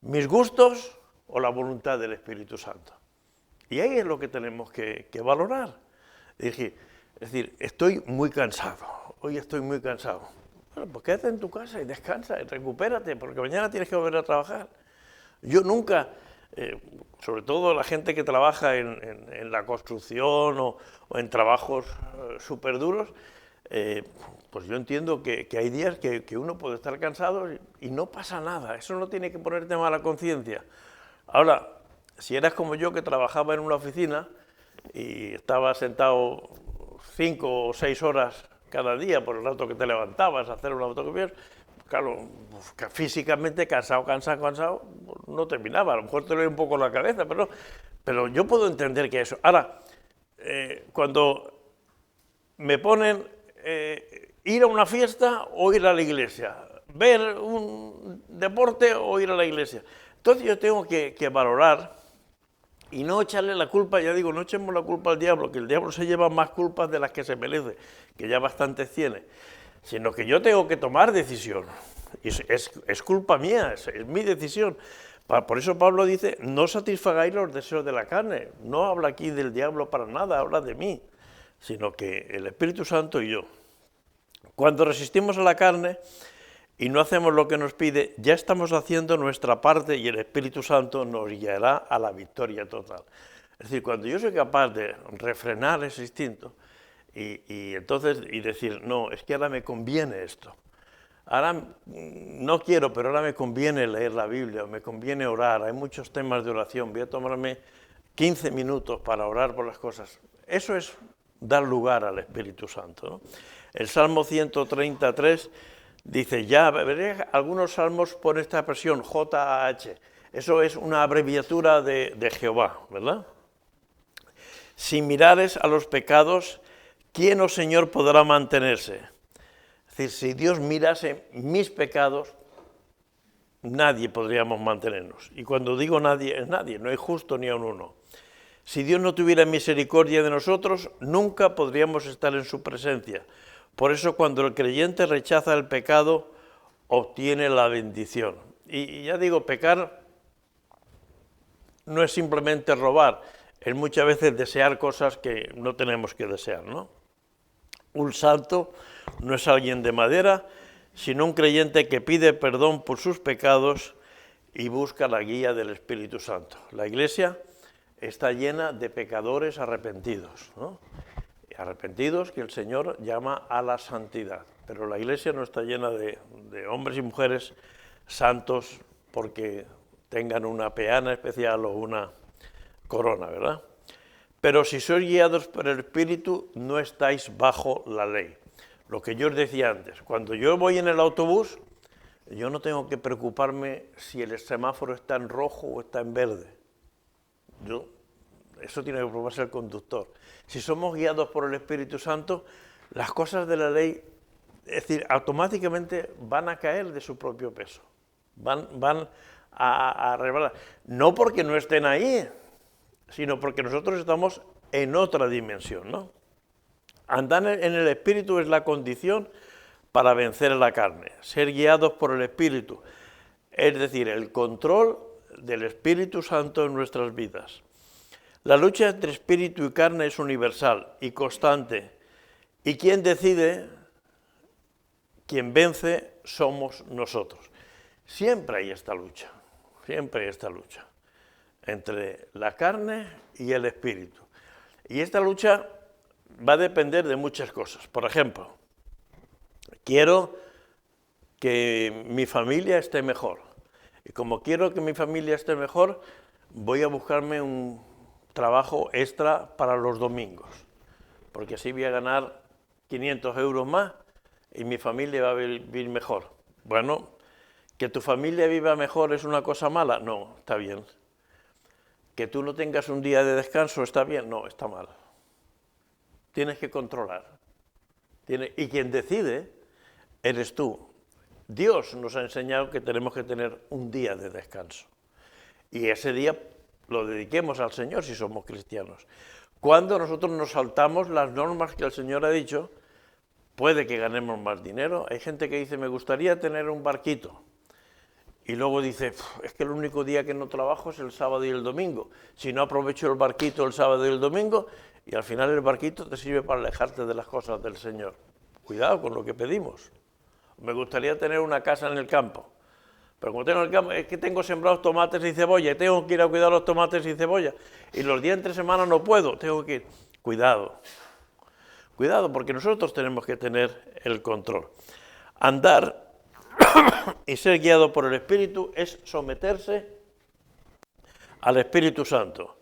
¿Mis gustos o la voluntad del Espíritu Santo? Y ahí es lo que tenemos que valorar. Es decir, estoy muy cansado, hoy estoy muy cansado. Bueno, pues quédate en tu casa y descansa y recupérate, porque mañana tienes que volver a trabajar. Yo nunca, sobre todo la gente que trabaja en la construcción o en trabajos súper duros, pues yo entiendo que hay días que uno puede estar cansado y no pasa nada, eso no tiene que ponerte mala conciencia. Ahora, si eras como yo que trabajaba en una oficina y estaba sentado 5 o 6 horas cada día por el rato que te levantabas a hacer una fotocopia, claro, físicamente cansado, no terminaba, a lo mejor te doy un poco la cabeza, pero yo puedo entender que eso. Ahora, cuando me ponen ir a una fiesta o ir a la iglesia, ver un deporte o ir a la iglesia, entonces yo tengo que valorar y no echarle la culpa, ya digo, no echemos la culpa al diablo, que el diablo se lleva más culpas de las que se merece, que ya bastantes tiene, sino que yo tengo que tomar decisión. Y es culpa mía, es mi decisión. Por eso Pablo dice, no satisfagáis los deseos de la carne. No habla aquí del diablo para nada, habla de mí, sino que el Espíritu Santo y yo. Cuando resistimos a la carne y no hacemos lo que nos pide, ya estamos haciendo nuestra parte y el Espíritu Santo nos guiará a la victoria total. Es decir, cuando yo soy capaz de refrenar ese instinto y entonces decir, no, es que ahora me conviene esto. Ahora no quiero, pero ahora me conviene leer la Biblia, me conviene orar, hay muchos temas de oración, voy a tomarme 15 minutos para orar por las cosas. Eso es dar lugar al Espíritu Santo, ¿no? El Salmo 133 dice, ya veré algunos salmos por esta expresión, JAH, eso es una abreviatura de Jehová, ¿verdad? Si mirares a los pecados, ¿quién, oh Señor, podrá mantenerse? Es decir, si Dios mirase mis pecados, nadie podríamos mantenernos. Y cuando digo nadie, es nadie, no hay justo ni a un uno. Si Dios no tuviera misericordia de nosotros, nunca podríamos estar en su presencia. Por eso cuando el creyente rechaza el pecado, obtiene la bendición. Y ya digo, pecar no es simplemente robar, es muchas veces desear cosas que no tenemos que desear, ¿no? Un santo no es alguien de madera, sino un creyente que pide perdón por sus pecados y busca la guía del Espíritu Santo. La Iglesia está llena de pecadores arrepentidos, ¿no? Arrepentidos que el Señor llama a la santidad, pero la Iglesia no está llena de hombres y mujeres santos porque tengan una peana especial o una corona, ¿verdad? Pero si sois guiados por el Espíritu, no estáis bajo la ley. Lo que yo os decía antes, cuando yo voy en el autobús, yo no tengo que preocuparme si el semáforo está en rojo o está en verde. Eso tiene que preocuparse el conductor. Si somos guiados por el Espíritu Santo, las cosas de la ley es decir, automáticamente van a caer de su propio peso, van a rebalar. No porque no estén ahí, sino porque nosotros estamos en otra dimensión, ¿no? Andar en el Espíritu es la condición para vencer la carne, ser guiados por el Espíritu, es decir, el control del Espíritu Santo en nuestras vidas. La lucha entre espíritu y carne es universal y constante, y quien decide, quien vence, somos nosotros. Siempre hay esta lucha entre la carne y el espíritu. Y esta lucha va a depender de muchas cosas. Por ejemplo, quiero que mi familia esté mejor. Y como quiero que mi familia esté mejor, voy a buscarme un trabajo extra para los domingos, porque así voy a ganar 500 euros más y mi familia va a vivir mejor. Bueno, ¿que tu familia viva mejor es una cosa mala? No, está bien. ¿Que tú no tengas un día de descanso está bien? No, está mal. Tienes que controlar. Y quien decide eres tú. Dios nos ha enseñado que tenemos que tener un día de descanso. Y ese día lo dediquemos al Señor si somos cristianos. Cuando nosotros nos saltamos las normas que el Señor ha dicho, puede que ganemos más dinero. Hay gente que dice, me gustaría tener un barquito. Y luego dice, es que el único día que no trabajo es el sábado y el domingo. Si no aprovecho el barquito el sábado y el domingo, y al final el barquito te sirve para alejarte de las cosas del Señor. Cuidado con lo que pedimos. Me gustaría tener una casa en el campo. Pero como tengo en el campo, es que tengo sembrados tomates y cebolla, y tengo que ir a cuidar los tomates y cebolla. Y los días entre semana no puedo, tengo que ir. Cuidado. Cuidado, porque nosotros tenemos que tener el control. Andar y ser guiado por el Espíritu es someterse al Espíritu Santo,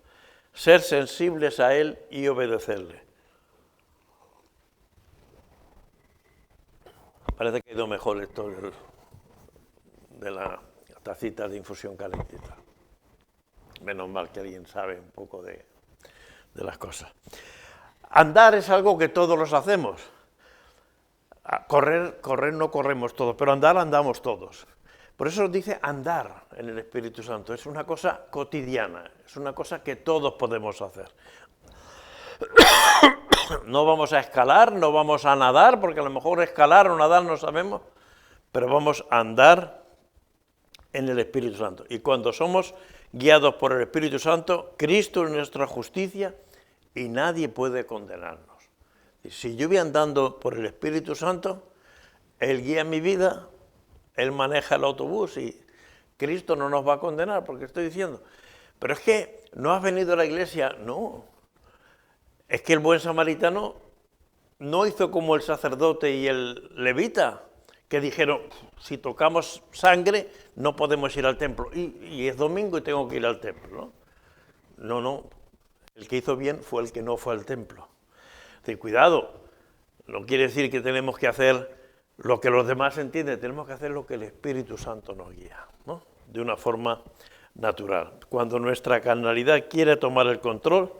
ser sensibles a Él y obedecerle. Parece que ha ido mejor esto de la tacita de infusión calentita. Menos mal que alguien sabe un poco de las cosas. Andar es algo que todos los hacemos. Correr no corremos todos, pero andar andamos todos. Por eso dice andar en el Espíritu Santo. Es una cosa cotidiana, es una cosa que todos podemos hacer. No vamos a escalar, no vamos a nadar, porque a lo mejor escalar o nadar no sabemos, pero vamos a andar en el Espíritu Santo. Y cuando somos guiados por el Espíritu Santo, Cristo es nuestra justicia y nadie puede condenarnos. Si yo voy andando por el Espíritu Santo, Él guía mi vida, Él maneja el autobús y Cristo no nos va a condenar, porque estoy diciendo, pero es que no has venido a la iglesia. No, es que el buen samaritano no hizo como el sacerdote y el levita, que dijeron, si tocamos sangre no podemos ir al templo, y es domingo y tengo que ir al templo, ¿no? No, el que hizo bien fue el que no fue al templo. Es decir, cuidado, no quiere decir que tenemos que hacer lo que los demás entienden, tenemos que hacer lo que el Espíritu Santo nos guía, ¿no? De una forma natural. Cuando nuestra carnalidad quiere tomar el control,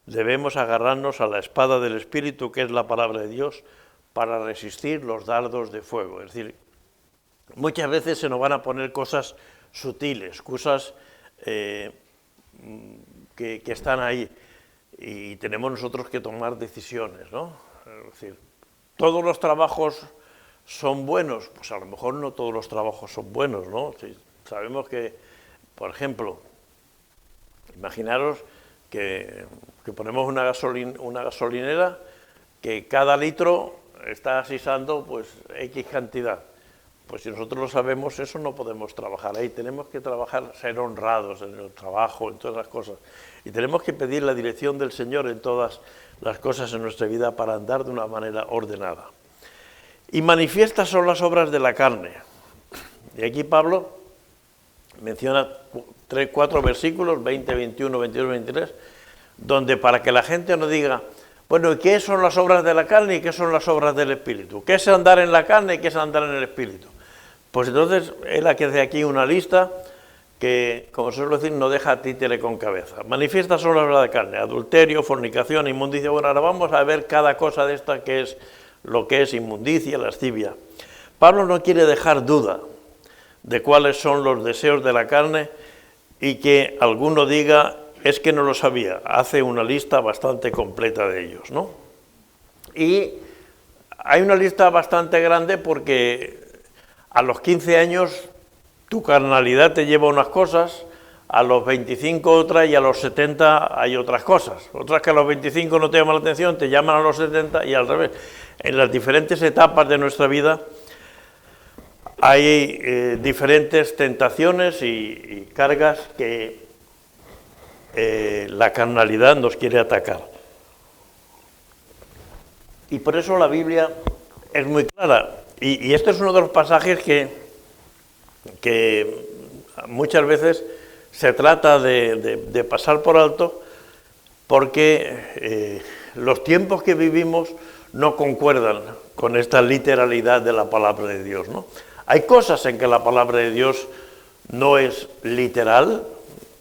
debemos agarrarnos a la espada del Espíritu, que es la palabra de Dios, para resistir los dardos de fuego. Es decir, muchas veces se nos van a poner cosas sutiles, cosas que están ahí, y tenemos nosotros que tomar decisiones, ¿no? Es decir, ¿todos los trabajos son buenos? Pues a lo mejor no todos los trabajos son buenos, ¿no? Si sabemos que, por ejemplo, imaginaros que ponemos una gasolinera que cada litro está asisando pues X cantidad. Pues si nosotros lo sabemos, eso no podemos trabajar ahí. Tenemos que trabajar, ser honrados en el trabajo, en todas las cosas. Y tenemos que pedir la dirección del Señor en todas las cosas en nuestra vida para andar de una manera ordenada. Y manifiestas son las obras de la carne. Y aquí Pablo menciona 4 versículos, 20, 21, 22, 23, donde para que la gente no diga, bueno, ¿y qué son las obras de la carne y qué son las obras del Espíritu? ¿Qué es andar en la carne y qué es andar en el Espíritu? Pues entonces él hace aquí una lista que, como suelo decir, no deja títere con cabeza. Manifiestas son las obras de la carne, adulterio, fornicación, inmundicia. Bueno, ahora vamos a ver cada cosa de esta que es lo que es inmundicia, lascivia. Pablo no quiere dejar duda de cuáles son los deseos de la carne y que alguno diga, es que no lo sabía. Hace una lista bastante completa de ellos, ¿no? Y hay una lista bastante grande porque a los 15 años tu carnalidad te lleva unas cosas, a los 25 otras y a los 70 hay otras cosas. Otras que a los 25 no te llaman la atención, te llaman a los 70 y al revés. En las diferentes etapas de nuestra vida hay diferentes tentaciones y cargas que la carnalidad nos quiere atacar. Y por eso la Biblia es muy clara. Y este es uno de los pasajes que muchas veces se trata de pasar por alto porque los tiempos que vivimos no concuerdan con esta literalidad de la palabra de Dios, ¿no? Hay cosas en que la palabra de Dios no es literal.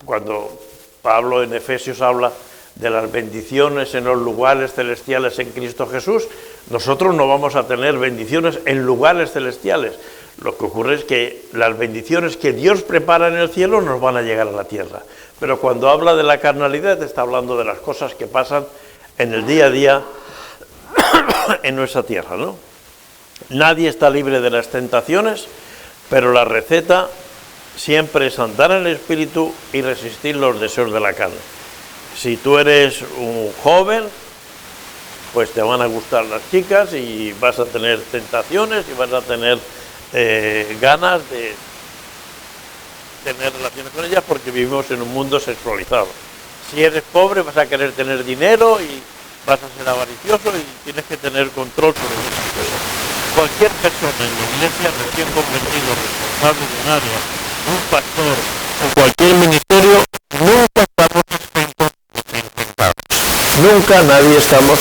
Cuando Pablo en Efesios habla de las bendiciones en los lugares celestiales en Cristo Jesús, nosotros no vamos a tener bendiciones en lugares celestiales. Lo que ocurre es que las bendiciones que Dios prepara en el cielo nos van a llegar a la tierra. Pero cuando habla de la carnalidad, está hablando de las cosas que pasan en el día a día en nuestra tierra, ¿no? Nadie está libre de las tentaciones, pero la receta siempre es andar en el Espíritu y resistir los deseos de la carne. Si tú eres un joven, pues te van a gustar las chicas y vas a tener tentaciones y vas a tener ganas de tener relaciones con ellas porque vivimos en un mundo sexualizado. Si eres pobre vas a querer tener dinero y vas a ser avaricioso y tienes que tener control sobre eso. Cualquier persona en la iglesia recién convertido, responsable de un área, un pastor o cualquier ministerio, nunca estamos exentos de ser tentados. Nunca nadie estamos.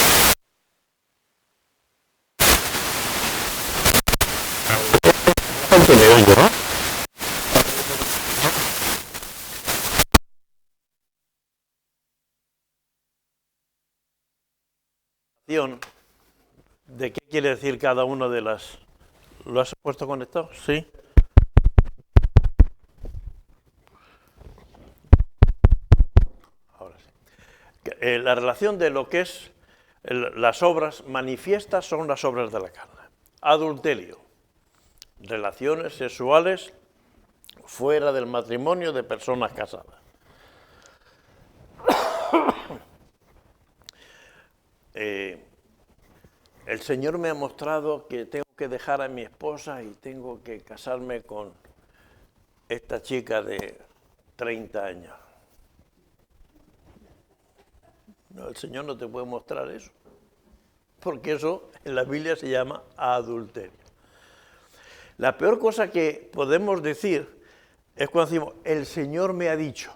¿Me oye, no? ¿De qué quiere decir cada una de las? ¿Lo has puesto conectado? Sí. Ahora sí. La relación de lo que es las obras manifiestas son las obras de la carne. Adulterio, relaciones sexuales fuera del matrimonio de personas casadas. El Señor me ha mostrado que tengo que dejar a mi esposa y tengo que casarme con esta chica de 30 años. No, el Señor no te puede mostrar eso, porque eso en la Biblia se llama adulterio. La peor cosa que podemos decir es cuando decimos, el Señor me ha dicho.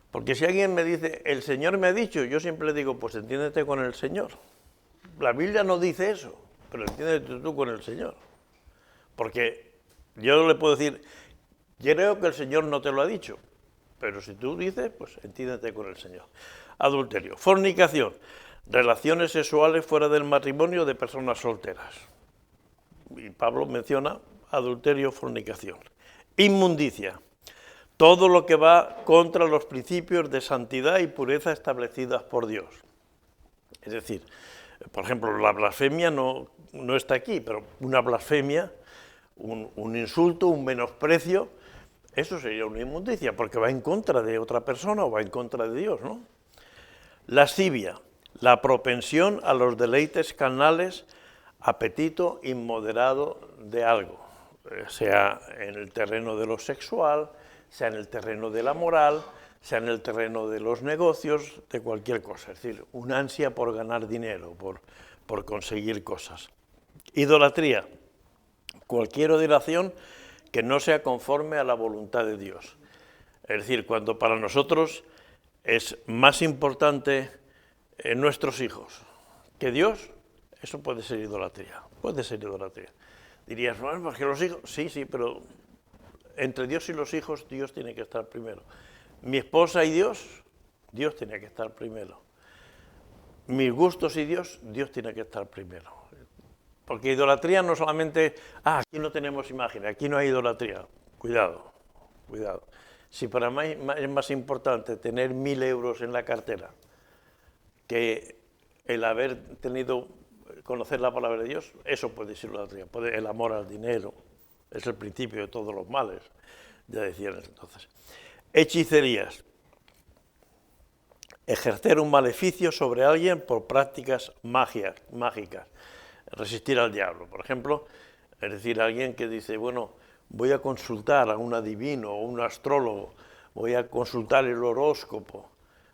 Porque si alguien me dice, el Señor me ha dicho, yo siempre le digo, pues entiéndete con el Señor. La Biblia no dice eso, pero entiéndete tú con el Señor. Porque yo le puedo decir, creo que el Señor no te lo ha dicho, pero si tú dices, pues entiéndete con el Señor. Adulterio, fornicación, relaciones sexuales fuera del matrimonio de personas solteras. Y Pablo menciona adulterio, fornicación. Inmundicia, todo lo que va contra los principios de santidad y pureza establecidas por Dios. Es decir, por ejemplo, la blasfemia no está aquí, pero una blasfemia, un insulto, un menosprecio, eso sería una inmundicia, porque va en contra de otra persona o va en contra de Dios, ¿no? Lascivia, la propensión a los deleites carnales, apetito inmoderado de algo, sea en el terreno de lo sexual, sea en el terreno de la moral, sea en el terreno de los negocios, de cualquier cosa. Es decir, una ansia por ganar dinero, por conseguir cosas. Idolatría, cualquier adoración que no sea conforme a la voluntad de Dios. Es decir, cuando para nosotros es más importante nuestros hijos que Dios, eso puede ser idolatría. Puede ser idolatría. Dirías, bueno, porque los hijos, sí, pero entre Dios y los hijos, Dios tiene que estar primero. Mi esposa y Dios tiene que estar primero. mis gustos y Dios, Dios tiene que estar primero. Porque idolatría no solamente, aquí no tenemos imagen, aquí no hay idolatría. Cuidado, cuidado. Si para mí es más importante tener 1.000 euros en la cartera que el haber conocer la palabra de Dios, eso puede ser idolatría. El amor al dinero es el principio de todos los males, ya decían entonces. Hechicerías. Ejercer un maleficio sobre alguien por prácticas mágicas. Resistir al diablo, por ejemplo, es decir, alguien que dice, bueno, voy a consultar a un adivino o un astrólogo, voy a consultar el horóscopo,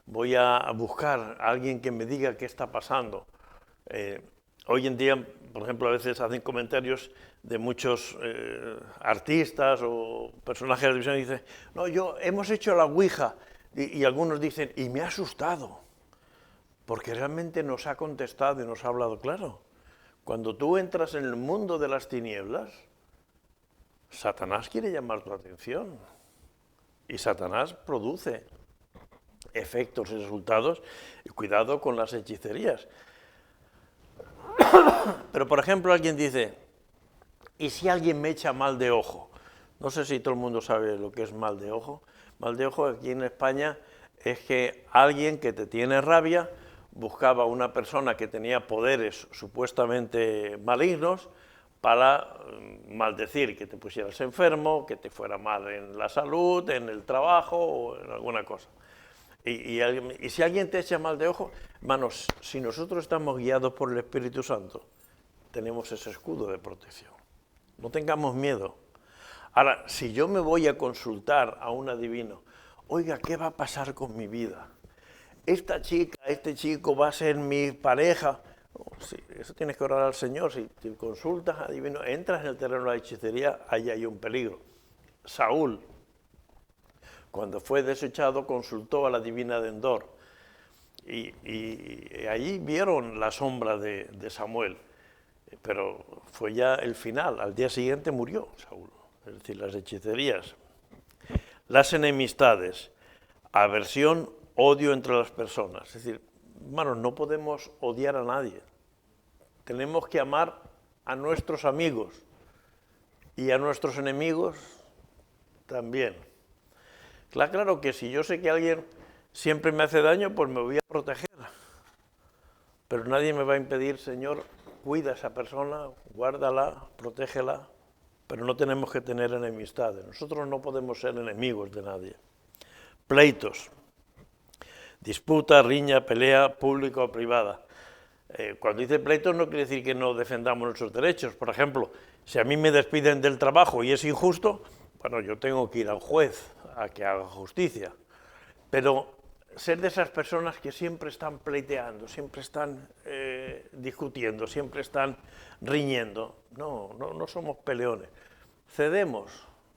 voy a buscar a alguien que me diga qué está pasando. Hoy en día, por ejemplo, a veces hacen comentarios de muchos artistas o personajes de televisión y dicen, no, hemos hecho la Ouija, y algunos dicen, y me ha asustado, porque realmente nos ha contestado y nos ha hablado claro. Cuando tú entras en el mundo de las tinieblas, Satanás quiere llamar tu atención y Satanás produce efectos y resultados, y cuidado con las hechicerías. Pero, por ejemplo, alguien dice, ¿y si alguien me echa mal de ojo? No sé si todo el mundo sabe lo que es mal de ojo. Mal de ojo aquí en España es que alguien que te tiene rabia buscaba una persona que tenía poderes supuestamente malignos para maldecir, que te pusieras enfermo, que te fuera mal en la salud, en el trabajo o en alguna cosa. Y si alguien te echa mal de ojo, hermanos, si nosotros estamos guiados por el Espíritu Santo, tenemos ese escudo de protección. No tengamos miedo. Ahora, si yo me voy a consultar a un adivino, oiga, ¿qué va a pasar con mi vida? Esta chica, este chico va a ser mi pareja. Sí, eso tienes que orar al Señor. Si te consultas a adivino, entras en el terreno de la hechicería, ahí hay un peligro. Saúl, cuando fue desechado, consultó a la divina de Endor. Y allí vieron la sombra de Samuel. Pero fue ya el final. Al día siguiente murió Saúl. Es decir, las hechicerías. Las enemistades. Aversión, odio entre las personas. Es decir, hermanos, no podemos odiar a nadie. Tenemos que amar a nuestros amigos y a nuestros enemigos también. Claro que si yo sé que alguien siempre me hace daño, pues me voy a proteger. Pero nadie me va a impedir, Señor, cuida a esa persona, guárdala, protégela, pero no tenemos que tener enemistades. Nosotros no podemos ser enemigos de nadie. Pleitos. Disputa, riña, pelea, pública o privada. Cuando dice pleitos no quiere decir que no defendamos nuestros derechos. Por ejemplo, si a mí me despiden del trabajo y es injusto, bueno, yo tengo que ir al juez a que haga justicia. Pero ser de esas personas que siempre están pleiteando, siempre están discutiendo, siempre están riñendo. No somos peleones. Cedemos,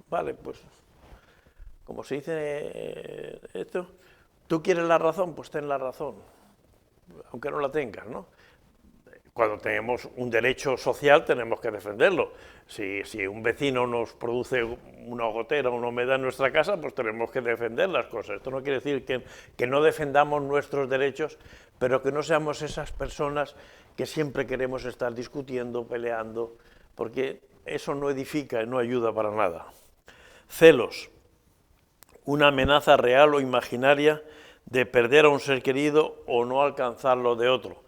vale, pues, como se dice esto, tú quieres la razón, pues ten la razón, aunque no la tengas, ¿no? Cuando tenemos un derecho social tenemos que defenderlo. Si un vecino nos produce una gotera, una humedad en nuestra casa, pues tenemos que defender las cosas. Esto no quiere decir que no defendamos nuestros derechos, pero que no seamos esas personas que siempre queremos estar discutiendo, peleando, porque eso no edifica y no ayuda para nada. Celos. Una amenaza real o imaginaria de perder a un ser querido o no alcanzarlo de otro.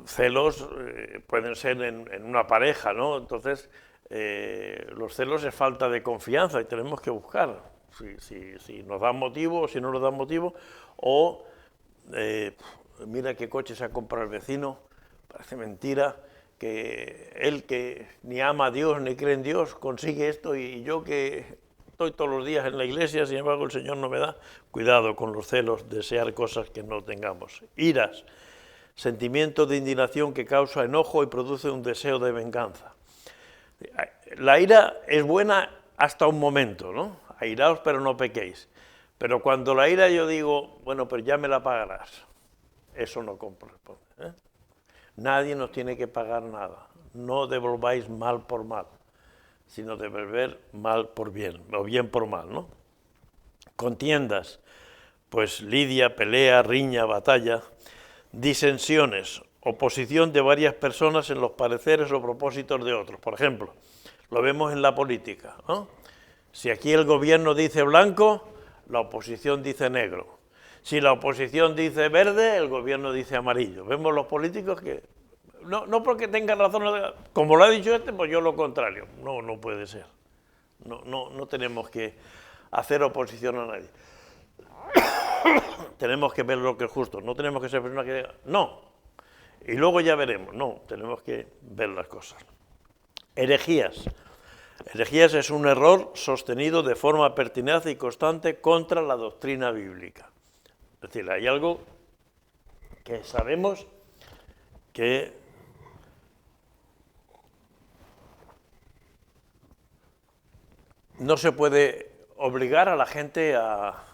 Celos pueden ser en una pareja, ¿no? Entonces, los celos es falta de confianza y tenemos que buscar si nos dan motivo o si no nos dan motivo, o mira qué coche se ha comprado el vecino, parece mentira, que él que ni ama a Dios ni cree en Dios consigue esto y yo que estoy todos los días en la iglesia, sin embargo el Señor no me da. Cuidado con los celos, desear cosas que no tengamos. Iras. Sentimiento de indignación que causa enojo y produce un deseo de venganza. La ira es buena hasta un momento, ¿no? Airaos pero no pequéis. Pero cuando la ira yo digo, bueno, pero ya me la pagarás, eso no corresponde, ¿eh? Nadie nos tiene que pagar nada. No devolváis mal por mal, sino devolver mal por bien, o bien por mal, ¿no? Contiendas, pues lidia, pelea, riña, batalla. disensiones, oposición de varias personas en los pareceres o propósitos de otros. Por ejemplo, lo vemos en la política, ¿no? Si aquí el gobierno dice blanco, la oposición dice negro. Si la oposición dice verde, el gobierno dice amarillo. Vemos los políticos que, no porque tengan razón, como lo ha dicho este, pues yo lo contrario. No, no puede ser. No tenemos que hacer oposición a nadie. Tenemos que ver lo que es justo, no tenemos que ser personas que digan, no, y luego ya veremos, no, tenemos que ver las cosas. Herejías. Herejías es un error sostenido de forma pertinaz y constante contra la doctrina bíblica. Es decir, hay algo que sabemos que no se puede obligar a la gente a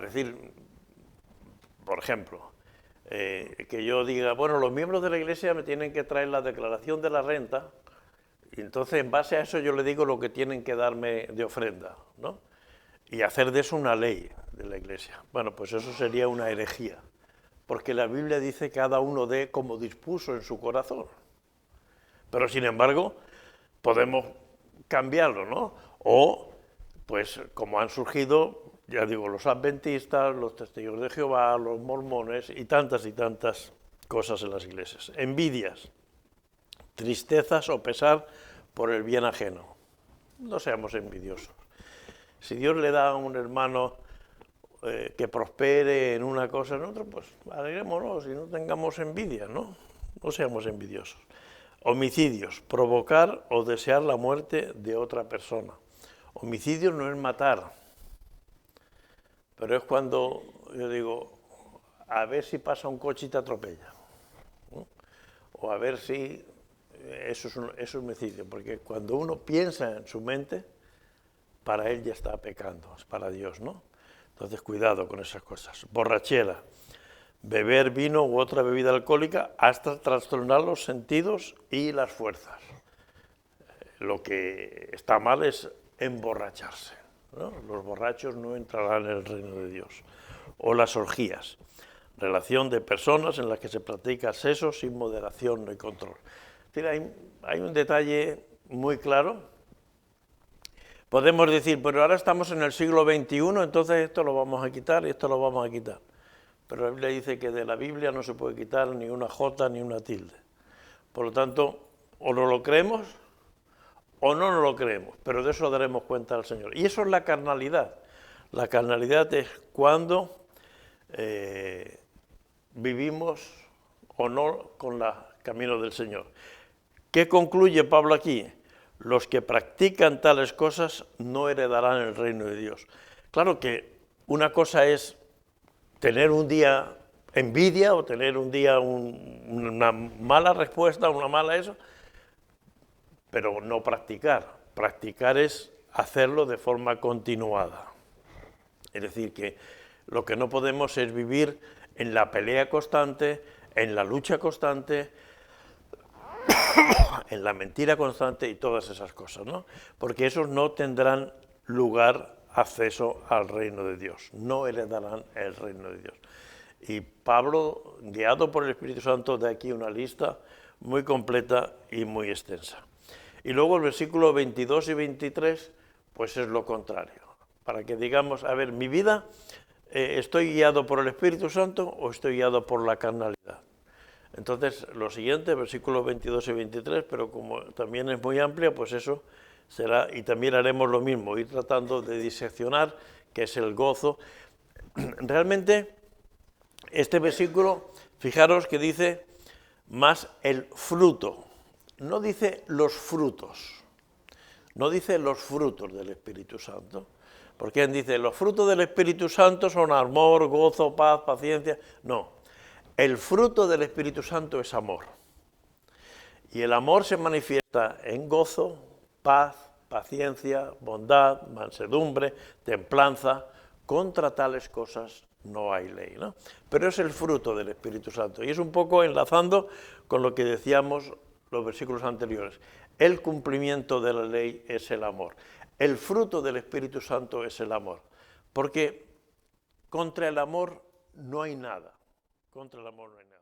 decir, por ejemplo, que yo diga, bueno, los miembros de la Iglesia me tienen que traer la declaración de la renta, y entonces en base a eso yo le digo lo que tienen que darme de ofrenda, ¿no? Y hacer de eso una ley de la Iglesia. Bueno, pues eso sería una herejía, porque la Biblia dice que cada uno dé como dispuso en su corazón. Pero sin embargo, podemos cambiarlo, ¿no? O, pues como han surgido, ya digo, los adventistas, los testigos de Jehová, los mormones y tantas cosas en las iglesias. Envidias, tristezas o pesar por el bien ajeno. No seamos envidiosos. Si Dios le da a un hermano que prospere en una cosa en otra, pues alegrémonos y no tengamos envidia, ¿no? No seamos envidiosos. Homicidios, provocar o desear la muerte de otra persona. Homicidio no es matar, pero es cuando yo digo, a ver si pasa un coche y te atropella, ¿no? O a ver si eso es homicidio, porque cuando uno piensa en su mente, para él ya está pecando, es para Dios, ¿no? Entonces cuidado con esas cosas. Borrachera, beber vino u otra bebida alcohólica hasta trastornar los sentidos y las fuerzas. Lo que está mal es emborracharse, ¿no? Los borrachos no entrarán en el reino de Dios. O las orgías, relación de personas en las que se practica sexo sin moderación ni control. Es decir, hay un detalle muy claro. Podemos decir, pero ahora estamos en el siglo XXI, entonces esto lo vamos a quitar y esto lo vamos a quitar. Pero la Biblia dice que de la Biblia no se puede quitar ni una jota ni una tilde. Por lo tanto, o no lo creemos o no nos lo creemos, pero de eso daremos cuenta al Señor. Y eso es la carnalidad. La carnalidad es cuando vivimos o no con el camino del Señor. ¿Qué concluye Pablo aquí? Los que practican tales cosas no heredarán el reino de Dios. Claro que una cosa es tener un día envidia o tener un día una mala respuesta, una mala eso, pero no practicar. Practicar es hacerlo de forma continuada. Es decir, que lo que no podemos es vivir en la pelea constante, en la lucha constante, en la mentira constante y todas esas cosas, ¿no? Porque esos no tendrán lugar, acceso al reino de Dios, no heredarán el reino de Dios. Y Pablo, guiado por el Espíritu Santo, da aquí una lista muy completa y muy extensa. Y luego el versículo 22 y 23, pues es lo contrario, para que digamos, a ver, mi vida, ¿estoy guiado por el Espíritu Santo o estoy guiado por la carnalidad? Entonces, lo siguiente, versículos 22 y 23, pero como también es muy amplia, pues eso será, y también haremos lo mismo, ir tratando de diseccionar qué es el gozo. Realmente, este versículo, fijaros que dice más el fruto, no dice los frutos, no dice los frutos del Espíritu Santo, porque él dice, los frutos del Espíritu Santo son amor, gozo, paz, paciencia, no. El fruto del Espíritu Santo es amor. Y el amor se manifiesta en gozo, paz, paciencia, bondad, mansedumbre, templanza. Contra tales cosas no hay ley, ¿no? Pero es el fruto del Espíritu Santo. Y es un poco enlazando con lo que decíamos los versículos anteriores. El cumplimiento de la ley es el amor. El fruto del Espíritu Santo es el amor. Porque contra el amor no hay nada. Contra el amor no hay nada.